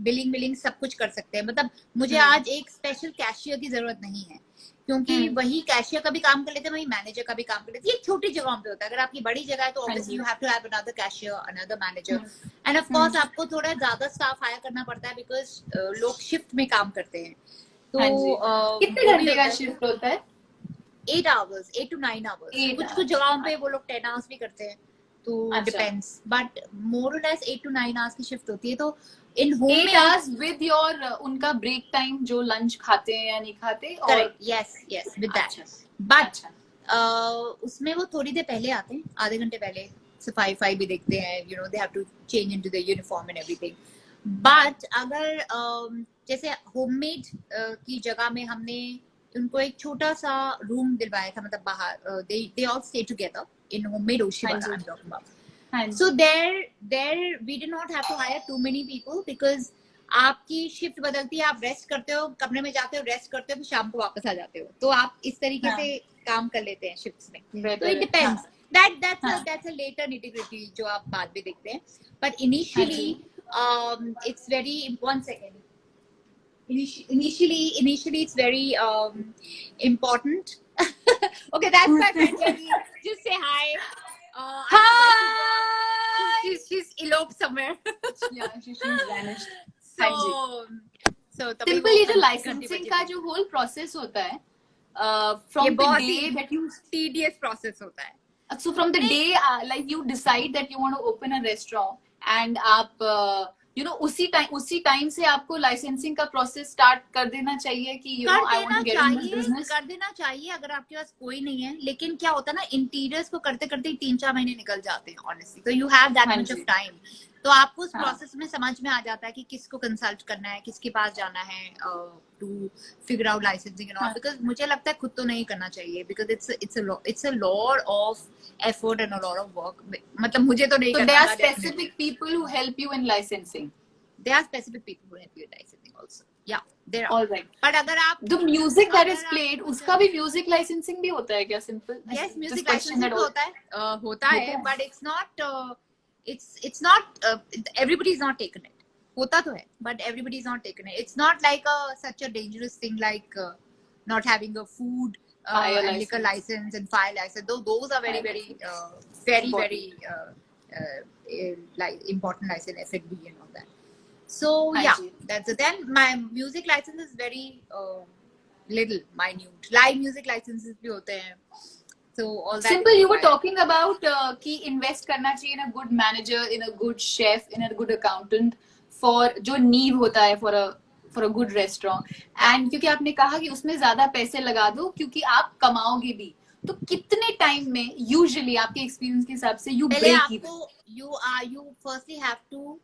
बिलिंग सब कुछ कर सकते हैं. मतलब मुझे आज एक स्पेशल कैशियर की जरूरत नहीं है, क्योंकि वही कैशियर का भी काम कर लेते हैं, वही मैनेजर का भी काम कर लेते हैं. ये छोटी जगहों पे होता है. अगर आपकी बड़ी जगह है तो obviously you have to have another cashier, another manager, and of course आपको थोड़ा ज्यादा स्टाफ हायर करना पड़ता है बिकॉज लोग शिफ्ट में काम करते हैं. तो कितने घंटे का शिफ्ट होता है? 8 hours, 8 to 9 hours. कुछ जगहों पे वो लोग 10 hours भी करते हैं, तो डिपेंड्स, बट मोर और लेस 8 to 9 hours की शिफ्ट होती है. तो इन होम 8 hours with your उनका ब्रेक टाइम जो लंच खाते हैं या नहीं खाते. और यस विद दैट. बट उसमें वो थोड़ी देर पहले आते हैं, आधे घंटे पहले सफाई भी देखते हैं, you know, they have to change into the uniform and everything. But अगर जैसे होममेड की जगह में हमने उनको एक छोटा सा रूम दिलवाया था, मतलब बाहर they all stay together in homemade Oshibara I'm talking about. So there we did not have to hire too many people because आपकी शिफ्ट बदलती है, आप रेस्ट करते हो, कमरे में जाते हो, रेस्ट करते हो, फिर शाम को वापस आ जाते हो, तो आप इस तरीके से काम कर लेते हैं शिफ्ट्स में. तो it depends. That's a later nitty-gritty जो आप बाद में देखते हैं. But initially it's very, one second. Initially it's very important. Okay, that's my friend Jenny. Just say hi. Hi. She's eloped somewhere. Yeah, she's vanished. So simple ये जो licensing का जो whole process होता है, from the day that you tedious process होता है. So from the day like you decide that you want to open a restaurant and आप you know उसी टाइम से आपको लाइसेंसिंग का प्रोसेस स्टार्ट कर देना चाहिए कि you know I want to get into this business. कर देना चाहिए अगर आपके पास कोई नहीं है. लेकिन क्या होता है ना, इंटीरियर्स को करते करते 3-4 महीने निकल जाते हैं ऑनेस्टली. तो you have that much of time. तो आपको उस प्रोसेस में समझ में आ जाता है कि किसको कंसल्ट करना है, किसके पास जाना है to figure out licensing and all. Because मुझे लगता है खुद तो नहीं करना चाहिए, because it's a lot of effort and a lot of work. मतलब मुझे तो नहीं करना. So there are specific people who help you in licensing. There are specific people who help you in licensing also. Yeah, there are. All right. But अगर आप the music that is played, उसका भी music licensing भी होता है क्या? Simple. Yes, music licensing भी होता है. But it's not. It's not. Everybody is not taken it. होता तो है, but everybody is not taken it. It's not like such a dangerous thing like not having a food. And liquor license and fire license. Those are very like important license, F&B and all that. So yeah, that's it. Then my music license is very little, minute. Live music licenses भी होते हैं. So all that. Simple. You were talking about कि invest करना चाहिए in a good manager, in a good chef, in a good accountant for जो नींव होता है for a good restaurant, and क्योंकि आपने कहा कि उसमें ज्यादा पैसे लगा दो क्योंकि आप कमाओगे भी, तो कितने टाइम में यूजुअली आपके एक्सपीरियंस के हिसाब से you break even? you firstly have to,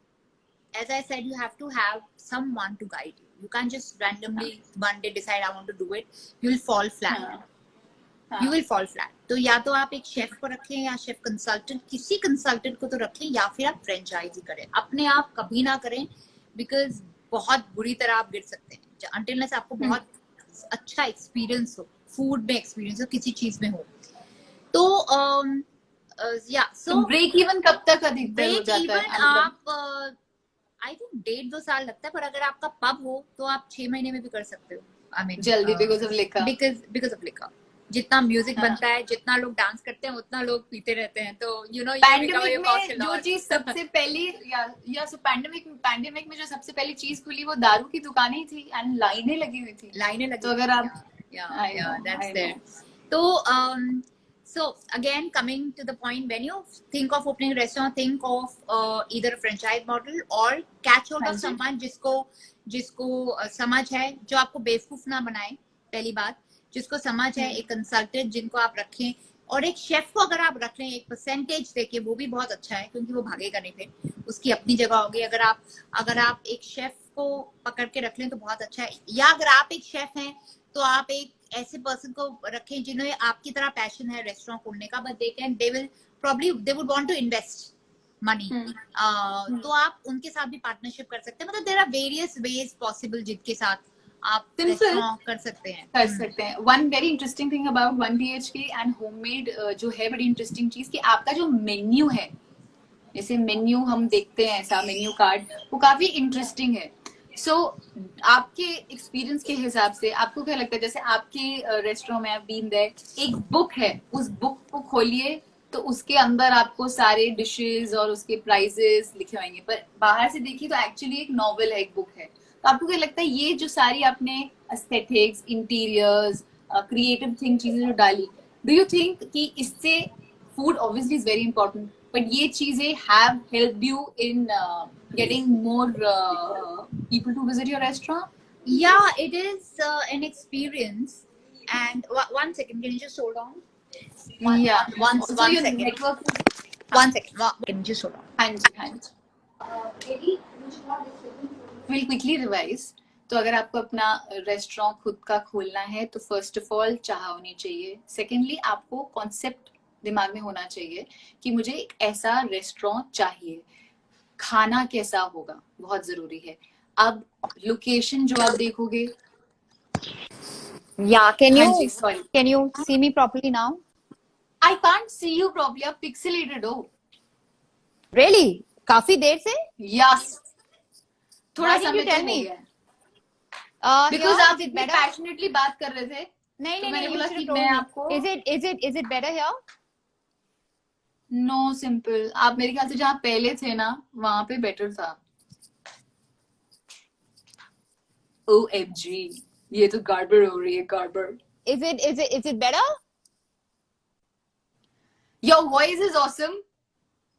as I said, you have to have someone to guide you. You can't just randomly one day decide I want to do it. You will fall flat. You will fall flat. तो या तो आप एक chef को रखें या chef consultant, किसी consultant को तो रखें, या फिर आप फ्रेंचाइजी करें. अपने आप कभी ना करें, बिकॉज बहुत बुरी तरह आप गिर सकते हैं until unless आपको बहुत अच्छा एक्सपीरियंस हो, फूड में एक्सपीरियंस हो, किसी चीज में हो. तो या सो ब्रेक इवन कब तक अधिकतर हो जाता है? आप आई थिंक 1.5-2 साल लगता है, पर अगर आपका पब हो तो आप 6 महीने में भी कर सकते हो. आई मीन जल्दी, because of liquor. Because of liquor. जितना म्यूजिक बनता है, जितना लोग डांस करते हैं, उतना लोग पीते रहते हैं. तो यू नो पैंडेमिक में जो चीज सबसे पहली या सो पैंडेमिक में जो सबसे पहली चीज खुली वो दारू की दुकानें ही थी, एंड लाइनें लगी हुई थी. तो अगर आप that's there. So so again, coming to the point, when you think of opening a restaurant, think of either a franchise model or catch hold of someone जिसको समझ है, जो आपको बेवकूफ ना बनाए. पहली बात, जिसको समझ है, एक कंसल्टेंट जिनको आप रखें, और एक शेफ को अगर आप रख लें एक परसेंटेज देके, वो भी बहुत अच्छा है, क्योंकि वो भागेगा नहीं, फिर उसकी अपनी जगह होगी. अगर आप एक शेफ को पकड़ के रख लें तो बहुत अच्छा है. या अगर आप एक शेफ हैं तो आप एक ऐसे पर्सन को रखें जिन्हें आपकी तरह पैशन है रेस्टोरेंट खोलने का, but they would want to invest money. तो आप उनके साथ भी पार्टनरशिप कर सकते हैं. मतलब there are various ways possible जिनके साथ आप रेस्टोरेंट कर सकते हैं. One very interesting thing about 1 BHK and homemade जो है बड़ी इंटरेस्टिंग चीज, कि आपका जो मेन्यू है, जैसे मेन्यू हम देखते हैं, ऐसा मेन्यू कार्ड, वो काफी इंटरेस्टिंग है. सो आपके एक्सपीरियंस के हिसाब से आपको क्या लगता है, जैसे आपके रेस्टोरेंट में बीन देयर, एक बुक है, उस बुक को खोलिए तो उसके अंदर आपको सारे डिशेस और उसके प्राइसेस लिखे होंगे, पर बाहर से देखिए तो एक्चुअली एक नॉवेल है, एक बुक है. तो आपको क्या लगता है ये जो सारी आपने एस्थेटिक्स, इंटीरियर्स, क्रिएटिव थिंग चीजें जो डाली, डू यू थिंक कि इससे food obviously is very important, but ये चीजें have helped you in getting more people to visit your restaurant? Yeah, it is an experience. And one second, can you just hold on? One second. One second. Can you just hold on? हाँ जी. We'll quickly revise. तो अगर आपको अपना restaurant खुद का खोलना है तो फर्स्ट ऑफ ऑल चाह होनी चाहिए. सेकेंडली आपको कॉन्सेप्ट दिमाग में होना चाहिए कि मुझे एक ऐसा रेस्टोरेंट चाहिए. खाना कैसा होगा बहुत जरूरी है. अब लोकेशन जो आप देखोगे. Yeah, can you see me properly now? I can't see you properly. आप pixelated हो. Really? काफी देर से? Yes. थोड़ा समय तो हो गया. Because आप इतने passionately बात कर रहे थे. नहीं, मैंने बोला कि मैं आपको. Is it better here? No Simple. आप मेरे ख्याल से जहाँ पहले थे ना वहां पे बेटर था. OMG, ये तो गड़बड़ हो रही है, गड़बड़. Is it better? Your voice is awesome.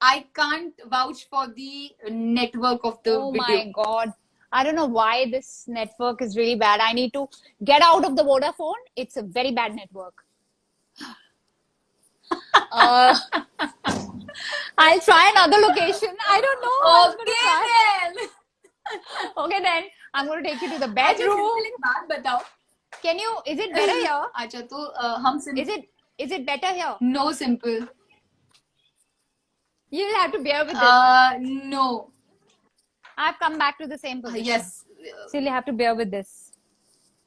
I can't vouch for the network of the video. Oh my god, I don't know why this network is really bad. I need to get out of the Vodafone. It's a very bad network. I'll try another location. I don't know. Okay then. I'm going to take you to the bedroom. एक बात बताओ. Is it better here? अच्छा तो हम Is it better here? No simple. You'll have to bear with this. No. I've come back to the same position. Yes. So you'll have to bear with this.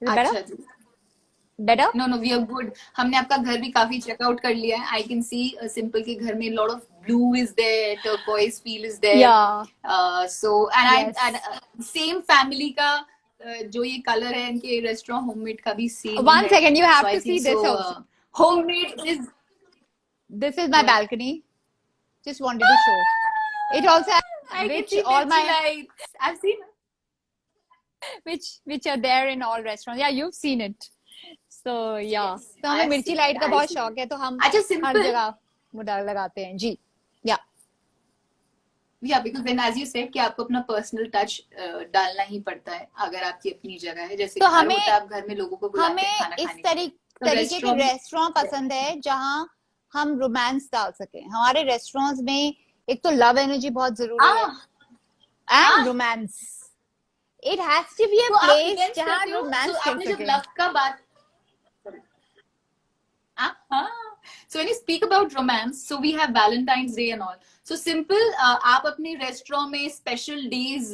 Is it better? अच्छा. Better? No, we are good. हमने आपका घर भी काफी checkout कर लिया है. I can see simple के घर में lot of blue is there, turquoise feel is there. Yeah. So and same family का जो ये कलर है इनके रेस्टोरेंट होममेड का भी same. One second, you have to see this also. Homemade is. This is my balcony. Just wanted to show. It also has all my lights. I've seen which are there in all restaurants. Yeah, you've seen it. So yeah. Yes, तो हमें मिर्ची light का बहुत शौक है, तो हम हर जगह वो लगाते हैं जी. Yeah. या because then as you said कि आपको अपना पर्सनल टच डालना ही पड़ता है अगर आपकी अपनी जगह है, जैसे तो घर हमें होता है, आप घर में लोगों को बुलाते हैं हमें खाना इस खाने के लिए, तो तरीके के रेस्टोरेंट रेस्टोरेंट पसंद है जहां हम रोमांस डाल सकें। हमारे रेस्टोरेंट्स में एक तो लव एनर्जी बहुत जरूरी है हाँ एंड हाँ। Romance. It has to be a तो आप प्लेस इवेंट्स जहां करते हो, सो रोमांस कर आपने जब सके। लव का बात, हाँ, so when you speak about romance, so we have Valentine's Day and all. So simple, आप अपने रेस्टोरेंट में स्पेशल डेज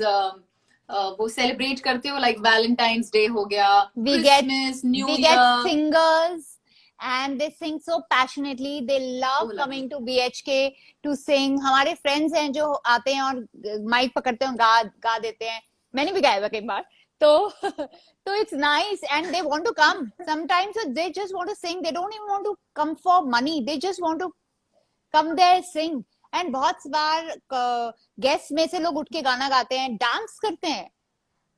वो सेलिब्रेट करते हो, लाइक वैलेंटाइंस डे हो गया, we get Christmas, new we get year. singers and they sing so passionately. They love Oh, lovely. coming to BHK to sing. हमारे friends हैं जो आते हैं और माइक पकड़ते हैं, गा देते हैं। मैंने भी गाया हुआ कई बार। तो तो it's nice and they want to come sometimes, so they just want to sing. They don't even want to come for money, they just want to come there sing. and बहुत बार गेस्ट में से लोग उठ के गाना गाते हैं, dance करते हैं।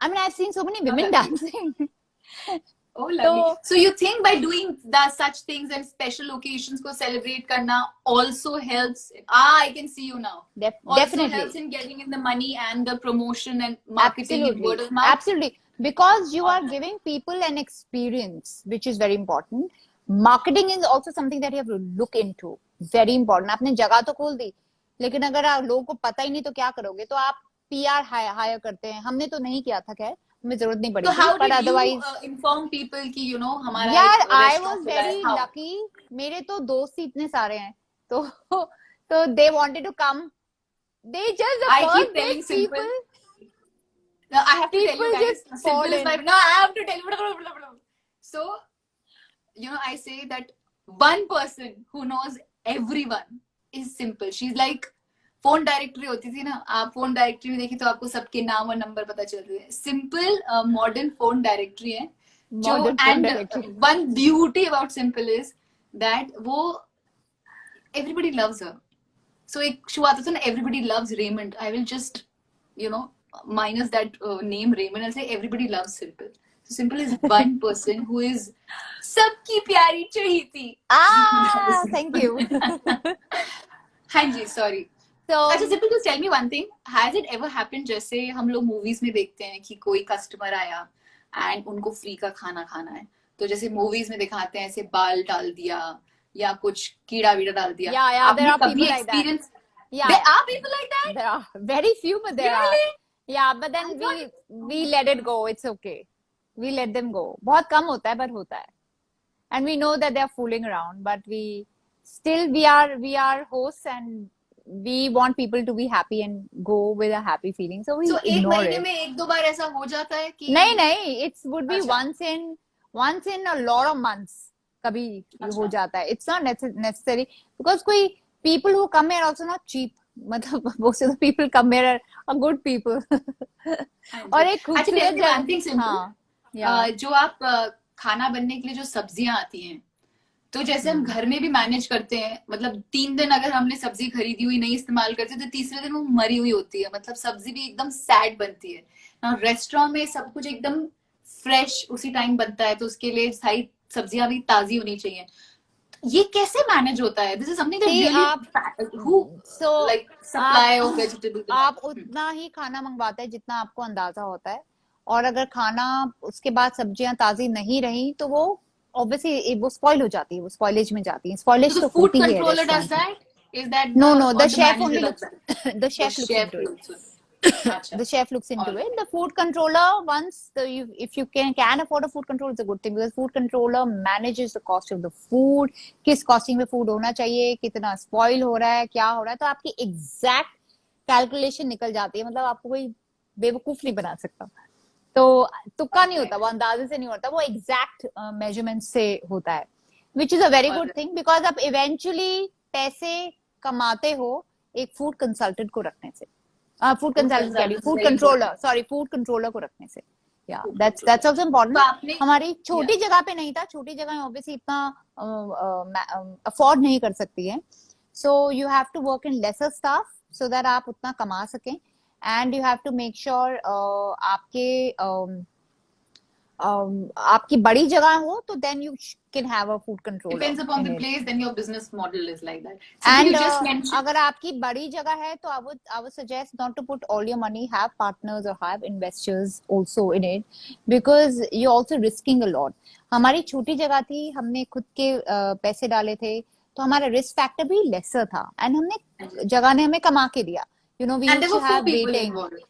I mean, I've seen so many Oh, women lovely. dancing. Oh, lovely. तो So you think by doing such things and special occasions को celebrate करना also helps? I can see you now. Also definitely, helps in getting in the money and the promotion and marketing and word of mouth. absolutely, because you are Alright. giving people an experience, which is very important. Marketing is also something that you have to look into, very important. आपने जगह तो खोल दी, लेकिन अगर आप लोगों को पता ही नहीं तो क्या करोगे? तो आप PR हायर करते हैं। हमने तो नहीं किया था, खैर हमें जरूरत नहीं पड़ी So थी, how but did you otherwise inform people कि you know हमारा यार एक आई restaurant वॉज खुला है? Very How? लकी, मेरे तो दोस्त ही इतने सारे हैं, तो they wanted to come, they just the I keep first day telling Simple. People No, I have to tell you guys. just fall Simple is my. in. No, I have to tell you. So you know, I say that one person who knows everyone is Simple. She's like phone directory होती थी ना, आप phone directory में देखिए तो आपको सबके नाम और नंबर पता चल रहे हैं। सिंपल मॉडर्न फोन डायरेक्टरी है जो, Modern phone and directory. One beauty about simple is that वो एवरीबडी लव्स हर। सो एक शो आता था ना, everybody loves Raymond, I will just you know minus that name Raymond, I'll say everybody loves Simple. So Simple is one person who is सबकी प्यारी चहीती। Thank you. हाँ जी, sorry. So अच्छा Simple, just tell me one thing, has it ever happened, जैसे हम लोग movies में देखते हैं कि कोई कस्टमर आया एंड उनको फ्री का खाना खाना है, तो जैसे मूवीज में दिखाते हैं ऐसे बाल डाल दिया या कुछ कीड़ा वीड़ा डाल दिया, yeah, there आपने are कभी people like that. Experience? Yeah, There are people like that? there are very few, but there are. Really? Yeah, but then I thought we let it go. It's okay. We let them go. बहुत कम होता है, पर होता है. And we know that they are fooling around, but we are hosts and we want people to be happy and go with a happy feeling. So we So एक ignore महीने it. में एक दो बार ऐसा हो जाता है कि नहीं, it would be अच्छा। once in a lot of months. कभी अच्छा। हो जाता है. It's not necessary because कोई people who come here also not cheap. मतलब most of the people come here are good people. और एक खूबसूरत जगह, हाँ, जो आप खाना बनने के लिए जो सब्जियां आती हैं, तो जैसे हम घर में भी मैनेज करते हैं, मतलब 3 दिन अगर हमने सब्जी खरीदी हुई नहीं इस्तेमाल करते तो तीसरे दिन वो मरी हुई होती है, मतलब सब्जी भी एकदम सैड बनती है। रेस्टोरेंट में सब कुछ एकदम फ्रेश उसी टाइम बनता है, तो उसके लिए सारी सब्जियां भी ताजी होनी चाहिए। ये कैसे मैनेज होता है? This is something that really who like supply of vegetable. आप उतना ही खाना मंगवाते हैं जितना आपको अंदाजा होता है, और अगर खाना उसके बाद सब्जियां ताजी नहीं रही तो वो ऑब्वियसली वो स्पॉइल हो जाती है, वो स्पॉइलेज में जाती है। स्पॉइलेज तो फूड होती है controller does restaurant. That? Is that No, the और chef only manager looks, does the chef looks chef into it. Looks? अच्छा, The chef looks into it. The food controller, if you can afford a food controller, it's a good thing, because food controller manages the cost of the food. किस costing में food होना चाहिए, कितना spoil हो रहा है, क्या हो रहा है, तो आपकी exact calculation निकल जाती है। मतलब आपको कोई बेवकूफ नहीं बना सकता। तो तुक्का नहीं होता, वो अंदाजे से नहीं होता, वो exact measurement से होता है, which is a very good thing, because आप eventually पैसे कमाते हो एक फूड कंसल्टेंट को रखने से, फूड कंसल्टेंट कह रही हूँ, food controller, sorry, food controller को रखने से। या दैट्स आल्सो इम्पोर्टेंट। हमारी छोटी जगह पे नहीं था, छोटी जगह ऑब्वियसली इतना अफोर्ड नहीं कर सकती है, so you have to work in lesser staff so that आप उतना कमा सकें, and you have to make sure आपके आपकी बड़ी जगह हो तो then you can have a food controller Depends upon in the it. place, then your business model is like that. So And you just mentioned, अगर आपकी बड़ी जगह है तो I would suggest not to put all your money, have partners or have investors also in it, because you're also risking a lot. हमारी छोटी जगह थी, हमने खुद के पैसे डाले थे, तो हमारा रिस्क फैक्टर भी लेसर था, एंड हमने जगह ने हमें कमा के दिया. You know, we and there used to were 4 have people waiting. involved.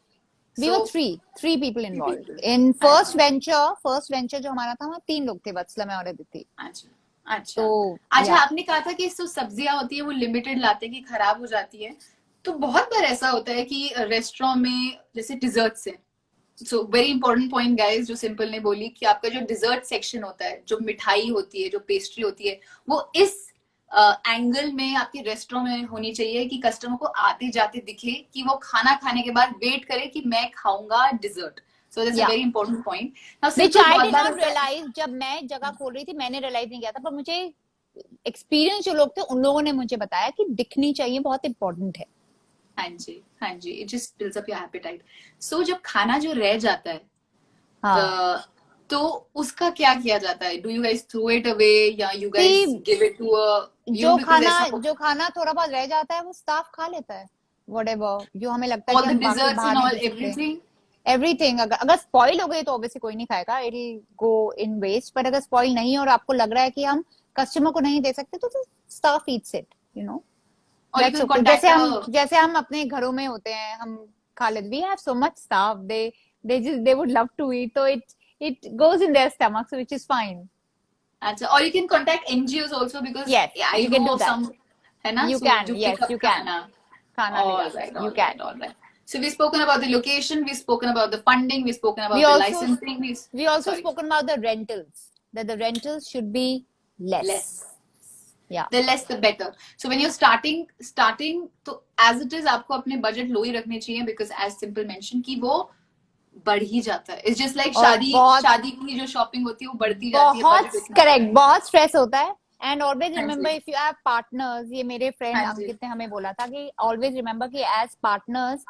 We were So three people 3 involved. people. In first अच्छा venture जो हमारा था, वहाँ 3 लोग थे, वत्सला, मैं और अदिति. अच्छा तो अच्छा अच्छा, या आपने कहा था कि जो सब्जियां होती है वो लिमिटेड लाते हैं कि खराब हो जाती है. तो बहुत बार ऐसा होता है कि रेस्टोरेंट में जैसे डिजर्ट से, so very important point guys जो सिंपल ने बोली कि आपका जो डिजर्ट सेक्शन होता है, जो मिठाई होती है, जो पेस्ट्री होती है, वो इस एंगल में आपके रेस्टोरेंट में होनी चाहिए कि कस्टमर को आते जाते दिखे कि वो खाना खाने के बाद वेट करे कि मैं खाऊंगा डिजर्ट. सो दैट्स अ या very important point. Now which simple I बहुत डिड बार नॉट होता है. रियलाइज. जब मैं जगह खोल रही थी मैंने रियलाइज नहीं किया था, पर मुझे एक्सपीरियंस जो लोग थे उन लोगों ने मुझे बताया कि दिखनी चाहिए, बहुत इंपॉर्टेंट है. हाँ जी, it just builds up your appetite. So जब खाना जो रह जाता है, हाँ, तो उसका क्या किया जाता है? Do you guys throw it away या you guys see give it to a because ऐसा जो खाना थोड़ा बहुत रह जाता है वो स्टाफ खा लेता है, whatever जो हमें लगता है ऑल कि द हम बाकी डिजर्ट्स बाहर एंड नहीं ऑल दे सकते. एवरीथिंग. एवरीथिंग अगर स्पॉइल हो गई तो ऑब्वियसली कोई नहीं खाएगा, it will go in waste. पर अगर स्पॉइल नहीं है और आपको लग रहा है कि हम कस्टमर को नहीं दे सकते तो staff eats it, you know. और you that's can okay. Contact जैसे हम अपने घरों में होते हैं, हम खा लेते, we have so much staff, they would love to eat, so it goes in their stomachs, which is fine. अच्छा, और you can contact NGOs also because Yes, I you can no do of that. Some, है ना, You so can, जो yes, pick up you can. खाना. खाना ले All जाते right, हैं, you all right, can. all right. So we've spoken about the location, we've spoken about the funding, we've spoken We about the also licensing. we also Sorry, spoken about the rentals, that the rentals should be less. less. Yeah. The less the better. So when you're starting तो as it is आपको अपने budget low ही रखने चाहिए because as simple mention कि वो बढ़ ही जाता है. It's just like और शादी की जो शॉपिंग होती है वो बढ़ती जाती है, बहुत बजट इतना. करेक्ट, बहुत स्ट्रेस होता है. एंड ऑलवेज हाँ रिमेम्बर जी, इफ यू हैव पार्टनर्स, ये मेरे फ्रेंड हाँ जी. अंकित ने हमें बोला था कि ऑलवेज रिमेम्बर कि एज पार्टनर्स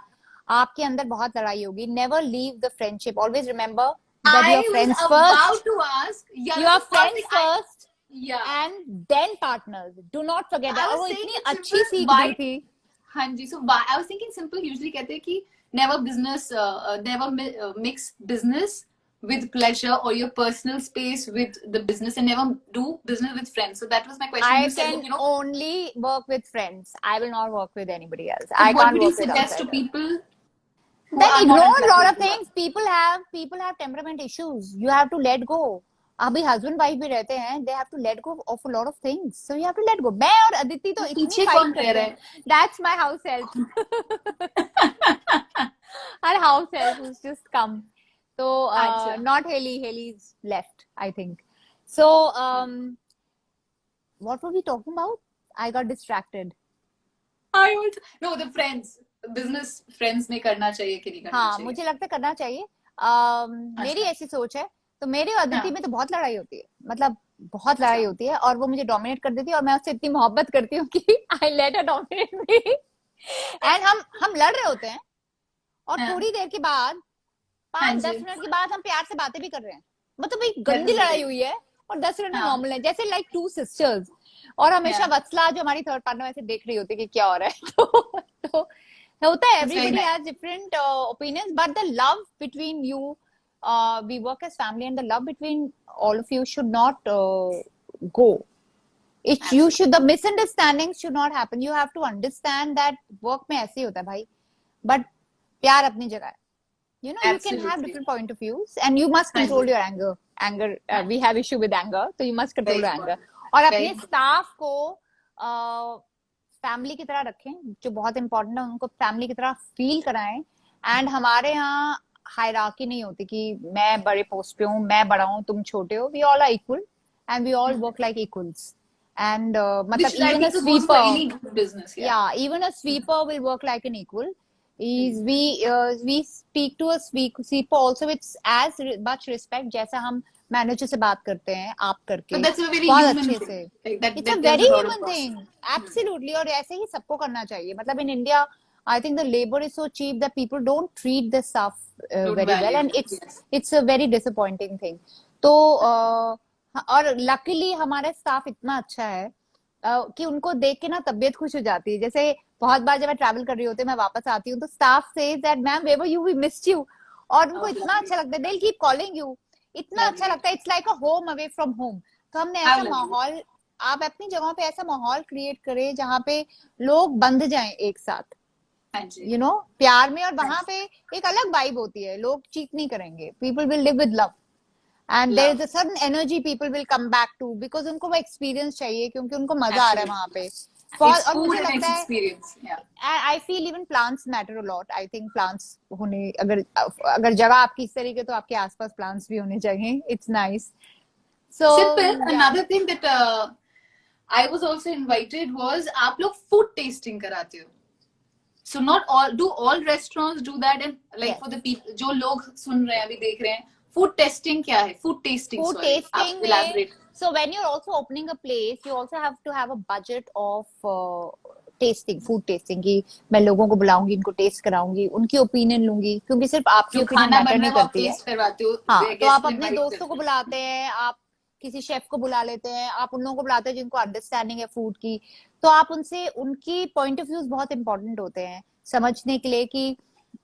आपके अंदर बहुत लड़ाई होगी, never leave the friendship, always remember that you are I was friends about first, to ask. Yeah, you that's are the first friends thing first yeah. And then partners, do not forget I that. और was वो saying इतनी it's अच्छी simple. सीख दी Why? थी. हाँ जी. So why I was thinking simple. Usually कहते हैं कि never mix business with pleasure or your personal space with the business, and never do business with friends. So that was my question. You I said can that, you know. only work with friends. I will not work with anybody else. So I what can't would you work with suggest to outsiders. people who Then are not ignore a lot of attracted to us? things. People have temperament issues. You have to let go. अभी husband wife भी रहते हैं, they have to let go of a lot of things. So you have to let go. मैं और अदिति तो इतनी पीछे fight कौन रह करते रहा हैं. है? That's my house help. Our house help has just come. So अच्छा. not Haley. Haley's left, I think. So what were we talking about? I got distracted. I also no the friends business friends में करना चाहिए कि नहीं करना हाँ, चाहिए? मुझे लगता है करना चाहिए. मेरी अच्छा. ऐसी सोच है. तो मेरे और अदिति हाँ. में तो बहुत लड़ाई होती है, मतलब बहुत लड़ाई अच्छा. होती है, और वो मुझे डोमिनेट कर देती है और मैं उससे इतनी मोहब्बत करती हूँ कि I let her dominate me. And हम लड़ रहे होते हैं और हाँ. थोड़ी देर के बाद, हाँ 5-10 जी. मिनट के बाद हम प्यार से बातें भी कर रहे हैं. मतलब एक That गंदी is लड़ाई great. हुई है और 10 मिनट में हाँ. नॉर्मल है, जैसे लाइक टू सिस्टर्स. और हमेशा Yeah. वत्सला जो हमारी थर्ड पार्टनर वैसे देख रही होती है कि क्या हो रहा है. तो होता है, That's very everybody nice. has different opinions, but the love between you, we work as family, and the love between all of you should not go. The misunderstandings should not happen. You have to understand that work में ऐसे ही होता है भाई, but प्यार अपनी जगह है. You know, you can have Absolutely. different point of views, and you must हाँ control जी. your anger. हाँ. We have issue with anger, so you must control Very your anger. important. और Very अपने important. Staff को family की तरह रखें, जो बहुत इंपॉर्टेंट है, उनको फैमिली की तरह फील कराएं. एंड हमारे यहाँ हायरार्की नहीं होती कि मैं बड़े पोस्ट पे हूँ, मैं बड़ा हूँ, तुम छोटे हो. We all are equal and we all work like equals. And मतलब Which I even a think goes for sweeper, any good business. Yeah. yeah, even a sweeper will work like an equal. We speak to a sweeper also with as much respect जैसा हम manager से बात करते हैं आप करके, But that's a very बहुत human अच्छे thing. से. Like that. It's a There's very a lot of human process. thing, absolutely. और ऐसे ही सबको करना चाहिए. मतलब in India I think the labor is so cheap that people don't treat the staff Don't very well, value and it. it's Yes. it's a very disappointing thing. तो और luckily हमारा staff इतना अच्छा है कि उनको देख के ना तबीयत खुश हो जाती है. जैसे बहुत बार जब मैं ट्रैवल कर रही होती हूँ, मैं वापस आती हूँ, तो staff says that ma'am where you, we missed you. और उनको Oh, इतना lovely. अच्छा लगता है, they will keep calling you. इतना अच्छा Lovely. लगता है, it's like a home away from home. तो हमने How ऐसा lovely. माहौल, आप अपनी जगहों पे ऐसा माहौल क्रिएट करें जहाँ पे लोग बंध जाएं एक साथ, हाँ जी. यू नो, प्यार में. और हाँ वहां जी. पे एक अलग वाइब होती है, लोग चीट नहीं करेंगे, people will live with love, and there is Love. A certain energy people will come back to, because उनको वो एक्सपीरियंस चाहिए, क्योंकि उनको मजा आ रहा है Absolutely. वहां पे. It's और food मुझे and लगता it's है, experience. Yeah. I feel even plants matter a lot. I think plants होने, अगर जगह आपकी इस तरीके, तो आपके आसपास प्लांट्स भी होने चाहिए. It's nice. So Simple. या, Another thing that I was also invited was आप लोग food tasting कराते हो. So not all restaurants do that, and like yes, for the people जो लोग सुन रहे हैं अभी देख रहे हैं, food testing क्या है? Food tasting, food sorry, आप tasting में, elaborate. so when you're also opening a place, you also have to have a budget of testing, food testing की. मैं लोगों को बुलाऊंगी, इनको टेस्ट कराऊंगी, उनकी ओपिनियन लूंगी, क्योंकि सिर्फ आपकी जो ओपिनियन खाना मैटर बन रहा नहीं है वो आप करती है. टेस्ट करवाते हो, हाँ, तो गेस्ट आप को अपने इनवाइट दोस्तों को करते हो. बुलाते हैं, आप किसी शेफ को बुला लेते हैं, आप उन लोगों को बुलाते हैं जिनको अंडरस्टैंडिंग है फूड की. तो आप उनसे, उनकी पॉइंट ऑफ व्यूज बहुत इंपॉर्टेंट होते हैं समझने के लिए कि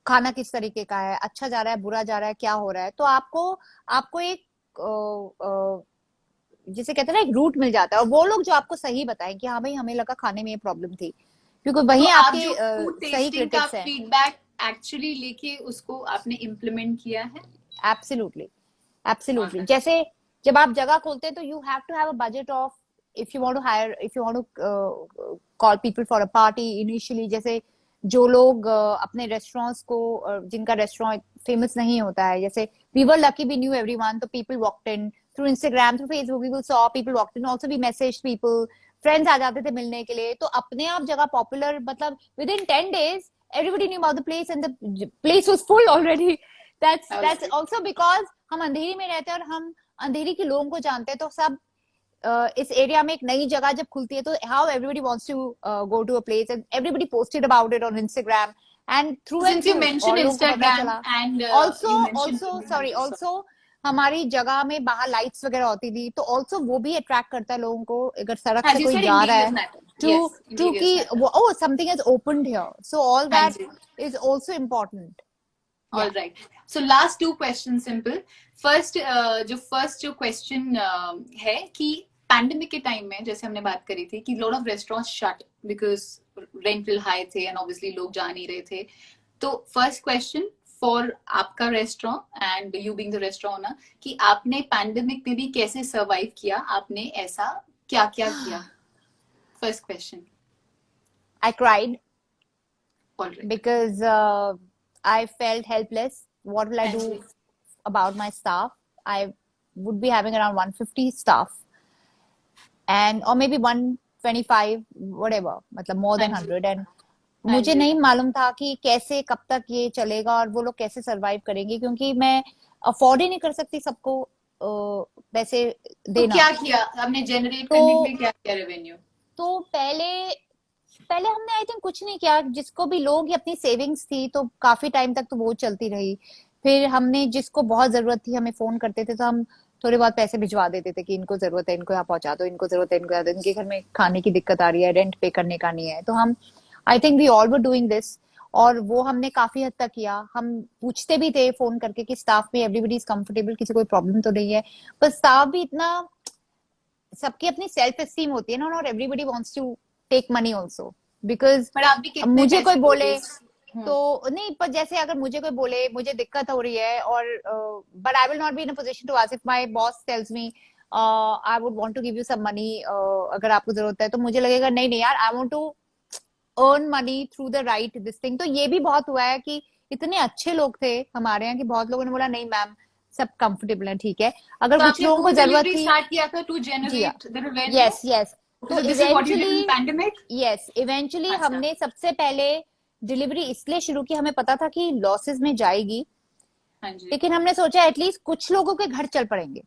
खाना किस तरीके का है, अच्छा जा रहा है, बुरा जा रहा है, क्या हो रहा है. तो आपको आपको एक जिसे कहते हैं ना, एक रूट मिल जाता है, और वो लोग जो आपको सही बताएं कि हाँ भाई, हमें लगा खाने में ये प्रॉब्लम थी, क्योंकि तो वही आप आपके जो फूड सही टेस्टिंग का क्रिटिक्स हैं. फीडबैक एक्चुअली लेके उसको आपने इम्प्लीमेंट किया है? Absolutely, absolutely. Alright. जैसे जब आप जगह खोलते हैं, तो you have to have a budget of, if you want to hire, if you want to call people for a party initially. जैसे जो लोग अपने रेस्टोरेंट्स को, जिनका रेस्टोरेंट फेमस नहीं होता है, जैसे we were lucky, we knew everyone, तो people walked in through Instagram, through Facebook, we saw people walked in, also we message people, friends आ जाते थे मिलने के लिए. तो अपने आप जगह पॉपुलर, मतलब with in 10 days everybody knew about the place, and the place was full already. That's also because हम अंधेरी में रहते हैं, और हम अंधेरी के लोगों को जानते हैं. तो सब इस एरिया में एक नई जगह जब खुलती है, तो how everybody wants to go to a place, and everybody posted about it on Instagram, and through and Since you through mentioned और लोगों को पता Instagram चला. and also you mentioned also Indian sorry, countries, also हमारी जगह में बाहर lights वगैरह होती थी, तो ऑल्सो वो भी अट्रैक्ट करता है लोगों को, अगर सड़क as से you कोई said, जा रहा interiors है, matter. Too Yes, too interiors कि matter. वो, oh, something has opened here, so all हाँ that जी. is also important. All Yeah. right. So last two questions, simple. First, जो question है कि पैंडेमिक के टाइम में, जैसे हमने बात करी थी कि lot of restaurants shut because rental high थे and obviously लोग जा नहीं रहे थे. तो first question for आपका restaurant and you being the restaurant owner, कि आपने पैंडेमिक में भी कैसे सर्वाइव किया, आपने ऐसा क्या क्या किया? First question. I cried All right. because I felt helpless. What will I do about my staff? I would be having around 150 staff, and or maybe 125, whatever, मतलब more than 100. And मुझे नहीं मालूम था कि कैसे, कब तक ये चलेगा, और वो लोग कैसे सरवाइव करेंगे, क्योंकि मैं अफोर्ड ही नहीं कर सकती सबको पैसे तो देना. क्या किया आपने जनरेट करने के लिए, क्या किया रेवेन्यू? तो पहले हमने आई थिंक कुछ नहीं किया. जिसको भी लोग अपनी सेविंग्स थी, तो काफी टाइम तक तो वो चलती रही. फिर हमने, जिसको बहुत जरूरत थी, हमें फोन करते थे, तो हम थोड़े बहुत पैसे भिजवा देते थे कि इनको जरूरत है, इनको यहाँ पहुंचा दो, इनको जरूरत है, इनको, इनके घर में खाने की दिक्कत आ रही है, रेंट पे करने का नहीं है. तो हम, I think we all were doing this, और वो हमने काफी हद तक किया. हम पूछते भी थे फोन करके कि स्टाफ में एवरीबडी इज कंफर्टेबल, किसी कोई प्रॉब्लम तो नहीं है. पर स्टाफ भी इतना, सबकी अपनी सेल्फ एस्टीम होती है ना, और everybody wants to take money also, because मुझे कोई बोले तो नहीं. पर जैसे अगर मुझे कोई बोले मुझे दिक्कत हो रही है, और but I will not be in a position to ask. If my boss tells me I would want to give you some money, अगर आपको जरूरत है, तो मुझे लगेगा नहीं नहीं यार, I want to earn money through the right this thing. तो ये भी बहुत हुआ है कि इतने अच्छे लोग थे हमारे यहाँ कि बहुत लोगों ने बोला नहीं मैम, सब कंफर्टेबल है, ठीक है. अगर तो कुछ लोगों को जरूरत थी, स्टार्ट किया था to generate the revenue. Yes yes. तो इवेंचुअली, पैंडेमिक, यस, इवेंचुअली हमने सबसे पहले डिलीवरी इसलिए शुरू की, हमें पता था कि लॉसेस में जाएगी, लेकिन हमने सोचा एटलीस्ट कुछ लोगों के घर चल पड़ेंगे,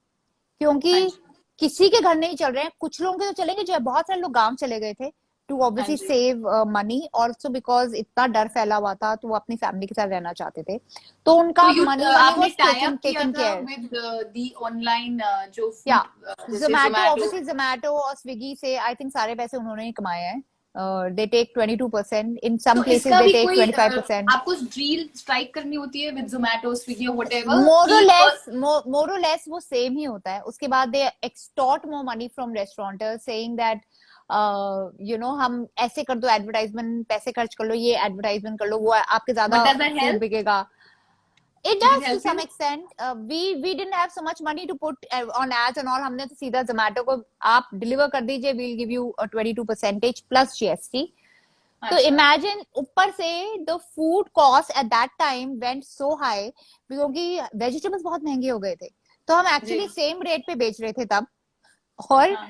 क्योंकि किसी के घर नहीं चल रहे हैं. कुछ लोगों के तो चलेंगे, जो है बहुत सारे लोग गांव चले गए थे, to obviously ji. save money, also because इतना डर फैला हुआ था, तो वो अपनी फैमिली के साथ रहना चाहते थे, तो उनका तो money आपने was टाई अप किया taken था care. विद दी ऑनलाइन जो Yeah, फूड जैसे Zomato, जोमेटो? obviously Zomato और Swiggy से I think सारे पैसे उन्होंने ही कमाए हैं. They take 22%. In some तो places इसका they भी take कोई 25%. आपको डील स्ट्राइक करनी होती है विद जोमेटो, स्विगी और व्हाटएवर More or कि less, more or less वो सेम ही होता है. उसके बाद they extort more money from restaurateurs saying that you know, हम ऐसे कर दो एडवर्टाइजमेंट, पैसे खर्च कर लो, ये एडवर्टाइजमेंट कर लो, वो आपके ज्यादा but does that food help? बिकेगा. It did it does to help some you? extent. We didn't have so much money to put on ads and all. हमने तो सीधा Zomato को आप डिलीवर कर दीजिए, we'll give you a 22% plus GST. तो अच्छा, imagine ऊपर से the food cost at that time went so high क्योंकि vegetables बहुत महंगे हो गए थे. तो हम जी, actually same rate पे बेच रहे थे तब, और हाँ,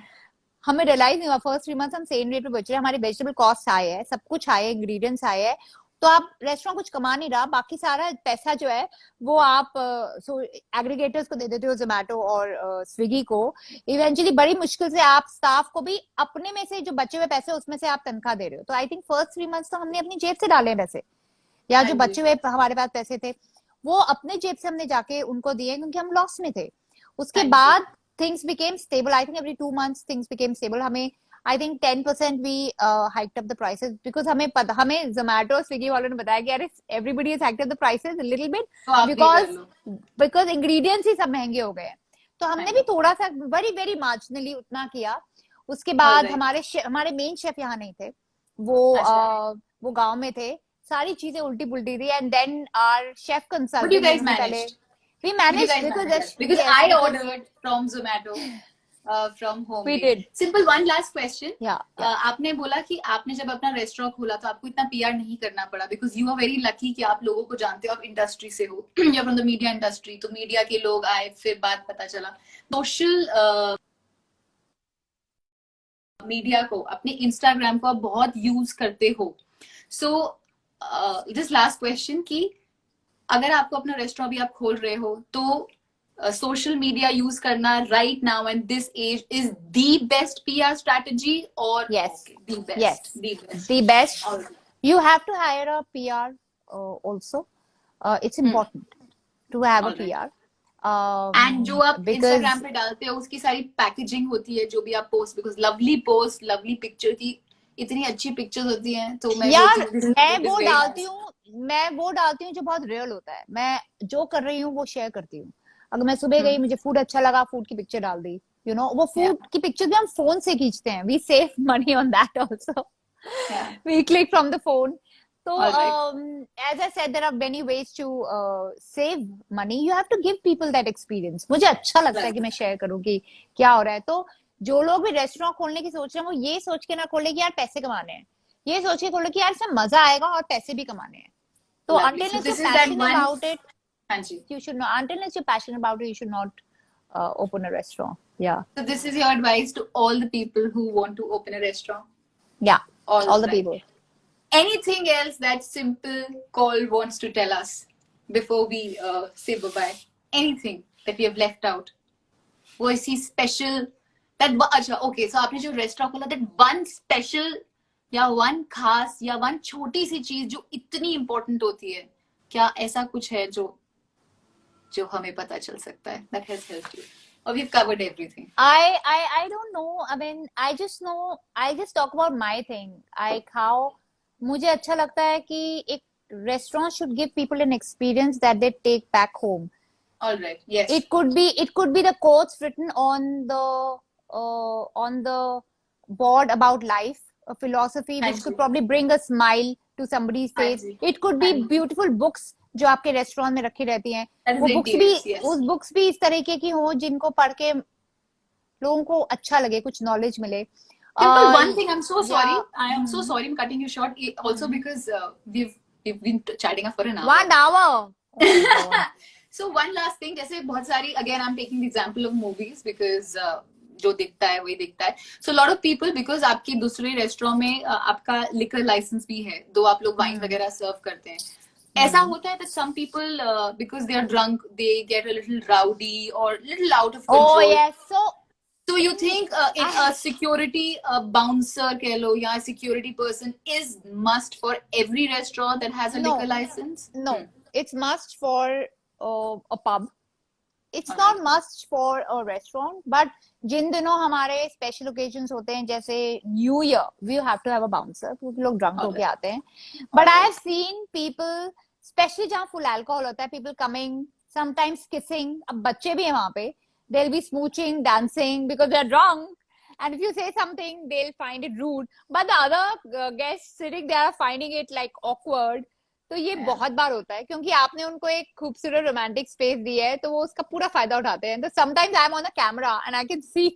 हमें रियलाइज नहीं हुआ फर्स्ट 3 मंथ्स हम सेम रेट पे बेच रहे हैं, हमारी वेजिटेबल कॉस्ट हाई है, सब कुछ हाई है, इंग्रेडिएंट्स हाई है, तो आप रेस्टोरेंट कुछ कमा नहीं रहा, बाकी सारा पैसा जो है वो आप एग्रीगेटर्स को दे देते हो, जोमेटो और स्विगी को. इवेंचुअली बड़ी मुश्किल से आप स्टाफ को भी अपने में से जो बचे हुए पैसे उसमें से आप तनख्वाह दे रहे हो. तो आई थिंक फर्स्ट 3 मंथ्स तो हमने अपनी जेब से डाले हैं पैसे, या हाँ जो जी, बचे हुए हमारे पास पैसे थे वो अपने जेब से हमने जाके उनको दिए, क्योंकि हम लॉस में थे. उसके हाँ जी, बाद things became stable. I think every 2 months things became stable. हमें I think 10% we hiked up the prices because हमें पता, हमें Zomato और Swiggy वालों ने बताया कि यार everybody has hiked up the prices a little bit तो आप भी कर लो। because ingredients ही सब महंगे हो गए हैं. तो हाँ हमने जी, भी थोड़ा सा very very marginally उतना किया. उसके ऑल बाद राइट, हमारे मेन शेफ यहाँ नहीं थे, वो अच्छा। वो गांव में थे, सारी चीजें उल्टी पुल्टी थी. And then our chef but you consultant guys जिन्होंने पहले managed, we but you managed guys because managed that because yes, I because ordered from Zomato from home we made. did. Simple one last question. Yeah. आपने बोला कि आपने जब अपना restaurant खोला तो आपको इतना पीआर नहीं करना पड़ा because you are very lucky कि आप लोगों को जानते हो, आप इंडस्ट्री से हो या फ्रॉम द मीडिया इंडस्ट्री, तो मीडिया के लोग आए, फिर बात पता चला. सोशल मीडिया को, अपने इंस्टाग्राम को आप बहुत यूज करते हो. सो दिस लास्ट क्वेश्चन कि अगर आपको अपना रेस्टोरेंट भी आप खोल रहे हो तो सोशल मीडिया यूज करना right now and this age is the best PR strategy और Yes. The Yes. Best, the best? The best. You have to hire a PR also. It's important to have a Alright. PR. And जो आप Because Instagram पे डालते हो उसकी सारी packaging होती है, जो भी आप पोस्ट लवली पिक्चर की, इतनी अच्छी पिक्चर्स होती हैं, तो मैं यार बोलती हूँ मैं वो डालती हूँ जो बहुत रियल होता है. मैं जो कर रही हूँ वो शेयर करती हूँ. अगर मैं सुबह गई, मुझे फूड अच्छा लगा, फूड की पिक्चर डाल दी, यू नो. वो फूड की पिक्चर भी हम फोन से खींचते हैं. We save money on that also. We click from the phone. So, as I said, there are many ways to save money. You have to give people that experience. मुझे अच्छा लगता है कि मैं शेयर करूँ कि क्या हो रहा है. तो जो लोग भी रेस्टोरेंट खोलने की सोच रहे हैं वो ये सोच के ना खोले कि यार पैसे कमाने हैं, ये सोच के खोले कि यार इसमें मजा आएगा और पैसे भी कमाने हैं. तो until you're passionate about it, you should not. Until you're passionate about it, you should not open a restaurant. Yeah. So this is your advice to all the people who want to open a restaurant. Yeah. All the people. Anything else that Simple Call wants to tell us before we say bye-bye? Anything that we have left out? वो इसी special that अच्छा okay, so आपने जो restaurant खोला, that one special या one खास या one छोटी सी चीज जो इतनी important होती है, क्या ऐसा कुछ है जो हमें पता चल सकता है that has helped you? Or we've covered everything. I don't know. I mean, I just talk about my thing. Like how मुझे अच्छा लगता है कि एक restaurant should give people an experience that they take back home. All right. Yes. It could be the quotes written on the board about life, a philosophy which could probably bring a smile to somebody's face. It could be beautiful books जो आपके restaurant में रखी रहती हैं. वो books भी इस तरीके की हो जिनको पढ़ के लोगों को अच्छा लगे, कुछ नॉलेज मिले. Simple, one thing, I'm so sorry. I am so sorry I'm cutting you short. Also because we've been chatting up for an hour. 1 hour. Oh so one last thing, जैसे बहुत सारी, again I'm taking the example of movies because जो दिखता है वही दिखता है. So a lot of people, because आपके दूसरे रेस्टोरेंट में आपका liquor license भी है, दो आप लोग वाइन वगैरह सर्व करते हैं. ऐसा होता है that some people because they are drunk they get a little rowdy or little out of control. Oh yes. So you think a security bouncer कह लो या security person is must for every restaurant that has a No. liquor license? No, it's must for a pub. It's Alright. not must for a restaurant, but जिन दिनों हमारे special occasions होते हैं जैसे New Year, we have to have a bouncer क्योंकि लोग drunk होके Alright. आते हैं. But I have seen people, especially जहाँ full alcohol होता है, people coming, sometimes kissing. अब बच्चे भी हैं वहाँ पे. They'll be smooching, dancing because they're drunk. And if you say something, they'll find it rude. But the other guests sitting there are finding it like awkward. तो ये Yeah. बहुत बार होता है क्योंकि आपने उनको एक खूबसूरत रोमांटिक स्पेस दी है तो वो उसका पूरा फायदा उठाते हैं. तो sometimes I am on the camera and I can see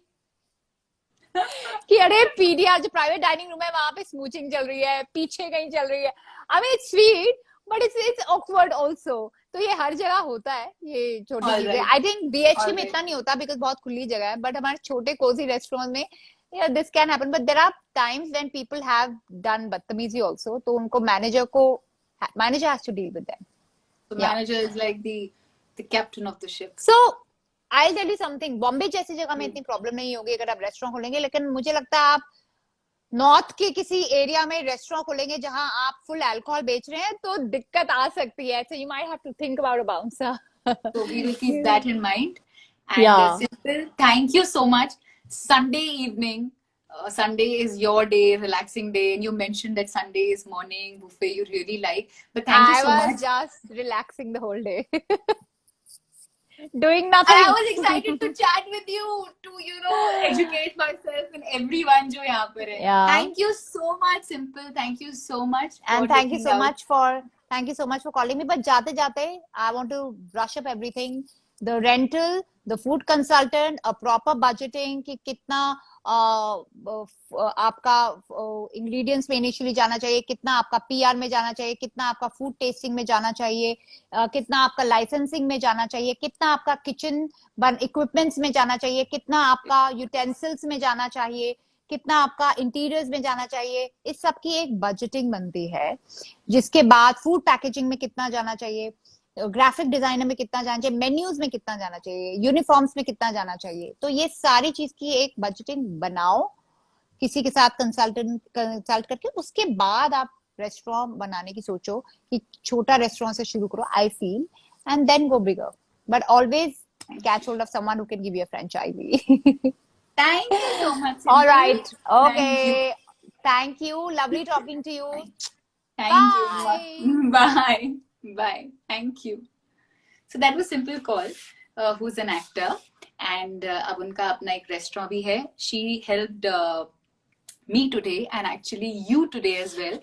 कि अरे पीडीआर जो प्राइवेट डाइनिंग रूम है वहां पे स्मूचिंग चल रही है, पीछे कहीं चल रही है. I mean it's sweet but it's awkward also. तो ये हर जगह होता है ये छोटी All चीजें. right. I think BHK All में right. इतना नहीं होता बिकॉज बहुत खुली जगह है, बट हमारे छोटे कोजी रेस्टोरेंट में yeah, this can happen, but there are times when people have done बदतमीजी also, तो उनको manager has to deal with them. The Yeah. manager is like the captain of the ship. So I'll tell you something, Bombay जैसी जगह में इतनी problem नहीं होगी अगर आप रेस्टोरेंट खोलेंगे, लेकिन मुझे लगता है आप नॉर्थ के किसी एरिया में रेस्टोरेंट खोलेंगे जहां आप फुल अल्कोहल बेच रहे हैं तो दिक्कत आ सकती है. So you might have to think about a bouncer. So we will keep that in mind. And Yeah. Simple, thank you so much. Sunday evening, Sunday is your day, relaxing day, and you mentioned that Sunday is morning buffet you really like. But thank you I so was much. just relaxing the whole day. Doing nothing. I was excited to chat with you, to educate myself and everyone जो यहाँ पर है. Yeah. Thank you so much, Simple. Thank you so much. And for thank you taking so out- much for calling me. But जाते जाते I want to brush up everything. The rental, the food consultant, a proper budgeting कि कितना आपका ingredients में initially जाना चाहिए, कितना आपका PR में जाना चाहिए, कितना आपका food tasting में जाना चाहिए, कितना आपका licensing में जाना चाहिए, कितना आपका kitchen equipments में जाना चाहिए, कितना आपका utensils में जाना चाहिए, कितना आपका इंटीरियर्स में जाना चाहिए. इस सब की एक बजटिंग बनती है. जिसके बाद फूड पैकेजिंग में कितना जाना चाहिए, ग्राफिक डिजाइनर में कितना जाना चाहिए, मेन्यूज में कितना जाना चाहिए, यूनिफॉर्म्स में कितना जाना चाहिए. तो ये सारी चीज की एक बजटिंग बनाओ किसी के साथ कंसल्ट करके. उसके बाद आप रेस्टोरेंट बनाने की सोचो कि छोटा रेस्टोरेंट से शुरू करो. I feel and then go bigger, but always catch hold of someone who can give you a franchise. Thank you so much, Simple. All right. Thank you. Okay. Thank you. Lovely talking to you. Thank Bye. you. Bye. Bye. Thank you. So that was Simple Call, who's an actor, and अब उनका अपना एक restaurant भी है. She helped me today and actually you today as well.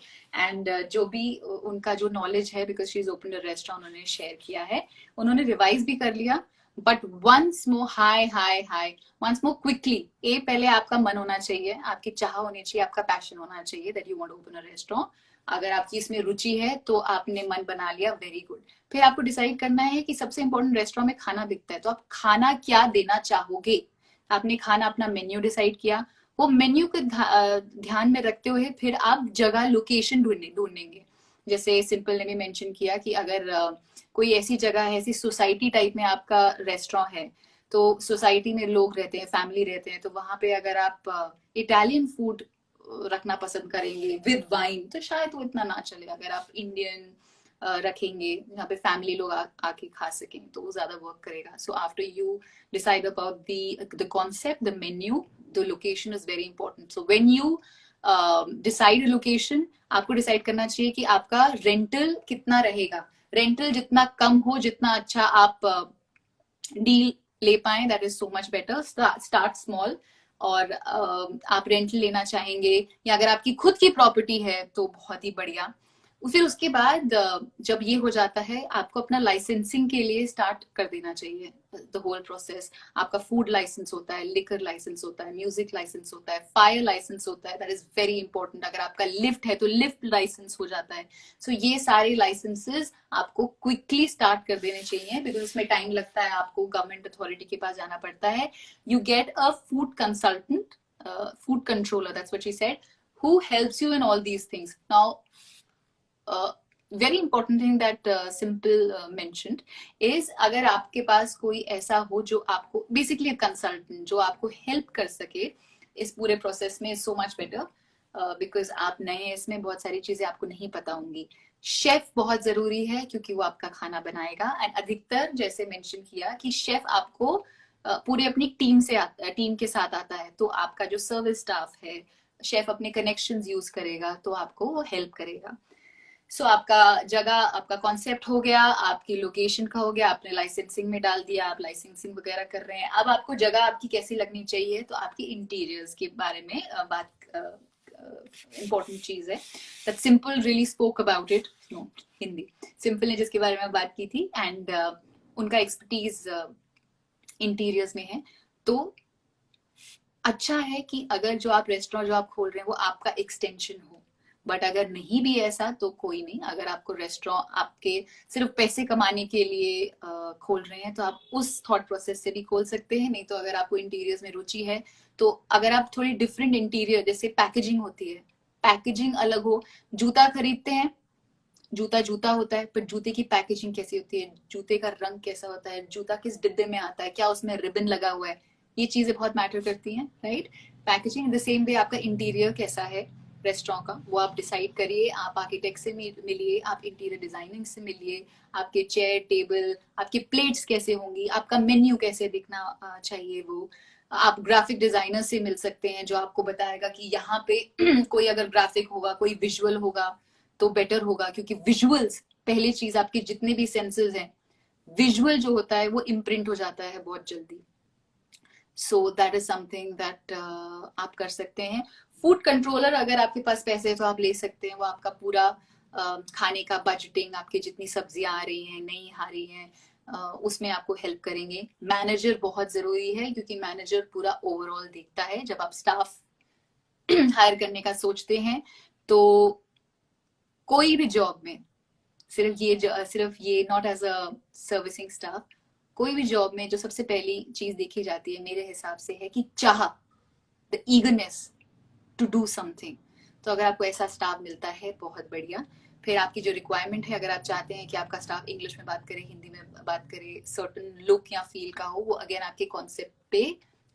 And जो भी उनका जो knowledge है, because she's opened a restaurant, उन्होंने share किया है. उन्होंने revise भी कर लिया. But once more, once more quickly. पहले आपका मन होना चाहिए, आपकी चाह होनी चाहिए, आपका पैशन होना चाहिए that you want to open a restaurant. अगर आपकी इसमें रुचि है तो आपने मन बना लिया, वेरी गुड. फिर आपको डिसाइड करना है कि सबसे इंपॉर्टेंट रेस्टोरेंट में खाना बिकता है तो आप खाना क्या देना चाहोगे. आपने खाना अपना मेन्यू डिसाइड किया, वो मेन्यू को ध्यान में रखते हुए फिर आप जगह लोकेशन ढूंढेंगे. जैसे सिंपल ने भी मेंशन किया कि अगर कोई ऐसी जगह है, ऐसी सोसाइटी टाइप में आपका रेस्टोरेंट है, तो सोसाइटी में लोग रहते हैं, फैमिली रहते हैं, तो वहां पे अगर आप इटालियन फूड रखना पसंद करेंगे विद वाइन तो शायद वो इतना ना चले. अगर आप इंडियन रखेंगे जहाँ पे फैमिली लोग आके खा सकें तो वो ज्यादा वर्क करेगा. So after you decide about the concept, the menu, the location is very important. So when you decide location, आपको डिसाइड करना चाहिए कि आपका रेंटल कितना रहेगा. रेंटल जितना कम हो, जितना अच्छा आप डील ले पाए, that is so much better. Start small. और आप रेंटल लेना चाहेंगे या अगर आपकी खुद की प्रॉपर्टी है तो बहुत ही बढ़िया. फिर उसके बाद जब ये हो जाता है, आपको अपना लाइसेंसिंग के लिए स्टार्ट कर देना चाहिए. The whole process. आपका फूड लाइसेंस होता है, लिकर लाइसेंस होता है, म्यूजिक लाइसेंस होता है, फायर लाइसेंस होता है. That is very important. अगर आपका लिफ्ट है तो लिफ्ट लाइसेंस हो जाता है. सो ये सारे लाइसेंसेस आपको क्विकली स्टार्ट कर देने चाहिए बिकॉज इसमें टाइम लगता है, आपको गवर्नमेंट अथॉरिटी के पास जाना पड़ता है. You get a food consultant, food controller, that's what she said, who helps you in all these things. Now very important thing that simple mentioned is, अगर आपके पास कोई ऐसा हो जो आपको बेसिकली कंसल्टेंट जो आपको हेल्प कर सके इस पूरे प्रोसेस में, सो मच बेटर, बिकॉज आप नए इसमें बहुत सारी चीजें आपको नहीं पता होंगी. शेफ बहुत जरूरी है क्योंकि वो आपका खाना बनाएगा. एंड अधिकतर जैसे मेंशन किया कि शेफ आपको पूरी अपनी टीम से आता है, टीम के साथ आता है, तो आपका जो सर्विस स्टाफ है, शेफ अपने कनेक्शंस यूज करेगा तो आपको वो हेल्प करेगा. सो आपका जगह, आपका कॉन्सेप्ट हो गया, आपकी लोकेशन का हो गया, आपने लाइसेंसिंग में डाल दिया, आप लाइसेंसिंग वगैरह कर रहे हैं. अब आपको जगह आपकी कैसी लगनी चाहिए, तो आपकी इंटीरियर्स के बारे में बात इंपॉर्टेंट चीज है. That Simple really spoke about it. No, हिंदी सिंपल ने जिसके बारे में बात की थी, एंड उनका एक्सपर्टीज इंटीरियर्स में है. तो अच्छा है कि अगर जो आप रेस्टोरेंट जो आप खोल रहे हैं वो आपका एक्सटेंशन हो. बट अगर नहीं भी ऐसा तो कोई नहीं. अगर आपको रेस्टोरेंट आपके सिर्फ पैसे कमाने के लिए खोल रहे हैं तो आप उस थॉट प्रोसेस से भी खोल सकते हैं. नहीं तो अगर आपको इंटीरियर्स में रुचि है तो अगर आप थोड़ी डिफरेंट इंटीरियर, जैसे पैकेजिंग होती है, पैकेजिंग अलग हो. जूता खरीदते हैं, जूता जूता होता है, पर जूते की पैकेजिंग कैसी होती है, जूते का रंग कैसा होता है, जूता किस डिब्बे में आता है, क्या उसमें रिबन लगा हुआ है, ये चीजें बहुत मैटर करती हैं, right. Packaging the same way आपका इंटीरियर कैसा है रेस्टोरेंट का, वो आप डिसाइड करिए. आप आर्किटेक्ट से मिलिए, आप इंटीरियर डिजाइनिंग से मिलिए, आपके चेयर टेबल, आपकी प्लेट्स कैसे होंगी, आपका मेन्यू कैसे दिखना चाहिए, वो आप ग्राफिक डिजाइनर से मिल सकते हैं जो आपको बताएगा कि यहाँ पे कोई अगर ग्राफिक होगा, कोई विजुअल होगा तो बेटर होगा. क्योंकि विजुअल्स पहली चीज, आपके जितने भी सेंसेस हैं, विजुअल जो होता है वो इम्प्रिंट हो जाता है बहुत जल्दी. So that is something that आप कर सकते हैं. फूड कंट्रोलर अगर आपके पास पैसे है तो आप ले सकते हैं. वो आपका पूरा खाने का बजटिंग, आपकी जितनी सब्जियां आ रही हैं, नहीं आ रही हैं, उसमें आपको हेल्प करेंगे. मैनेजर बहुत जरूरी है क्योंकि मैनेजर पूरा ओवरऑल देखता है. जब आप स्टाफ हायर करने का सोचते हैं तो कोई भी जॉब में, सिर्फ ये not as a servicing staff, कोई भी जॉब में जो सबसे पहली चीज देखी जाती है मेरे हिसाब से है कि चाह, the eagerness to do something. तो अगर आपको ऐसा स्टाफ मिलता है बहुत बढ़िया. फिर आपकी जो रिक्वायरमेंट है, अगर आप चाहते हैं कि आपका स्टाफ इंग्लिश में बात करे, हिंदी में बात करे, सर्टन लुक या फील का हो, वो अगेन आपके कॉन्सेप्ट पे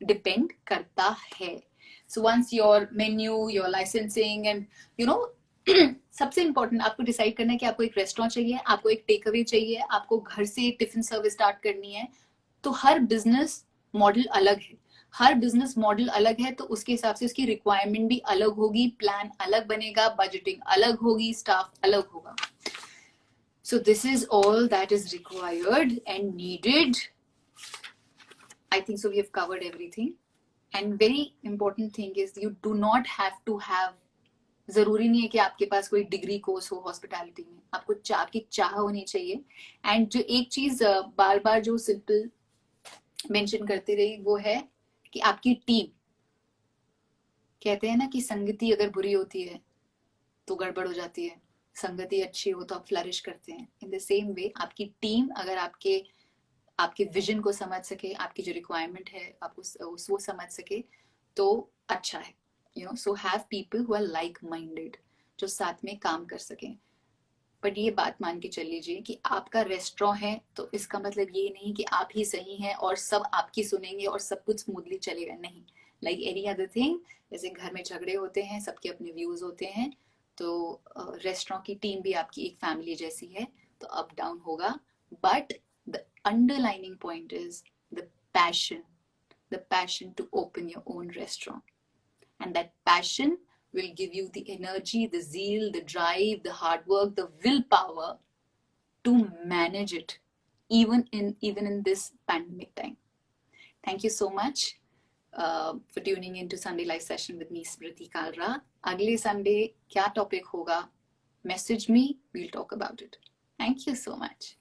डिपेंड करता है. So once your menu, your licensing and you know सबसे इंपॉर्टेंट आपको डिसाइड करना है कि आपको एक रेस्टोरेंट चाहिए, आपको एक टेक अवे चाहिए, आपको घर से टिफिन सर्विस स्टार्ट करनी है. तो हर बिजनेस मॉडल अलग है, हर बिजनेस मॉडल अलग है, तो उसके हिसाब से उसकी रिक्वायरमेंट भी अलग होगी, प्लान अलग बनेगा, बजटिंग अलग होगी, स्टाफ अलग होगा. So this is all that is required and needed. I think so we have covered everything. And very important thing is you do not have to have, जरूरी नहीं है कि आपके पास कोई डिग्री कोर्स हो हॉस्पिटैलिटी में. आपको आपकी चाह होनी चाहिए. एंड जो एक चीज बार बार जो सिंपल मेंशन करती रही वो है कि आपकी टीम, कहते हैं ना कि संगति अगर बुरी होती है तो गड़बड़ हो जाती है, संगति अच्छी हो तो आप फ्लरिश करते हैं. इन द सेम वे आपकी टीम अगर आपके विजन को समझ सके, आपकी जो रिक्वायरमेंट है आपको वो समझ सके तो अच्छा है. You know, so have people who are like minded, जो साथ में काम कर सकें. बट ये बात मान के चल लीजिए कि आपका रेस्टोरेंट है तो इसका मतलब ये नहीं कि आप ही सही हैं और सब आपकी सुनेंगे और सब कुछ स्मूथली चलेगा. नहीं, लाइक एनी अदर थिंग, जैसे घर में झगड़े होते हैं, सबके अपने व्यूज होते हैं, तो रेस्टोरेंट की टीम भी आपकी एक फैमिली जैसी है, तो अप डाउन होगा. But the underlining point is the passion to open your own restaurant. And that passion will give you the energy, the zeal, the drive, the hard work, the willpower to manage it even in this pandemic time. Thank you so much for tuning into Sunday live session with me, Smriti Kalra. Agle Sunday kya topic hoga, message me, we'll talk about it. Thank you so much.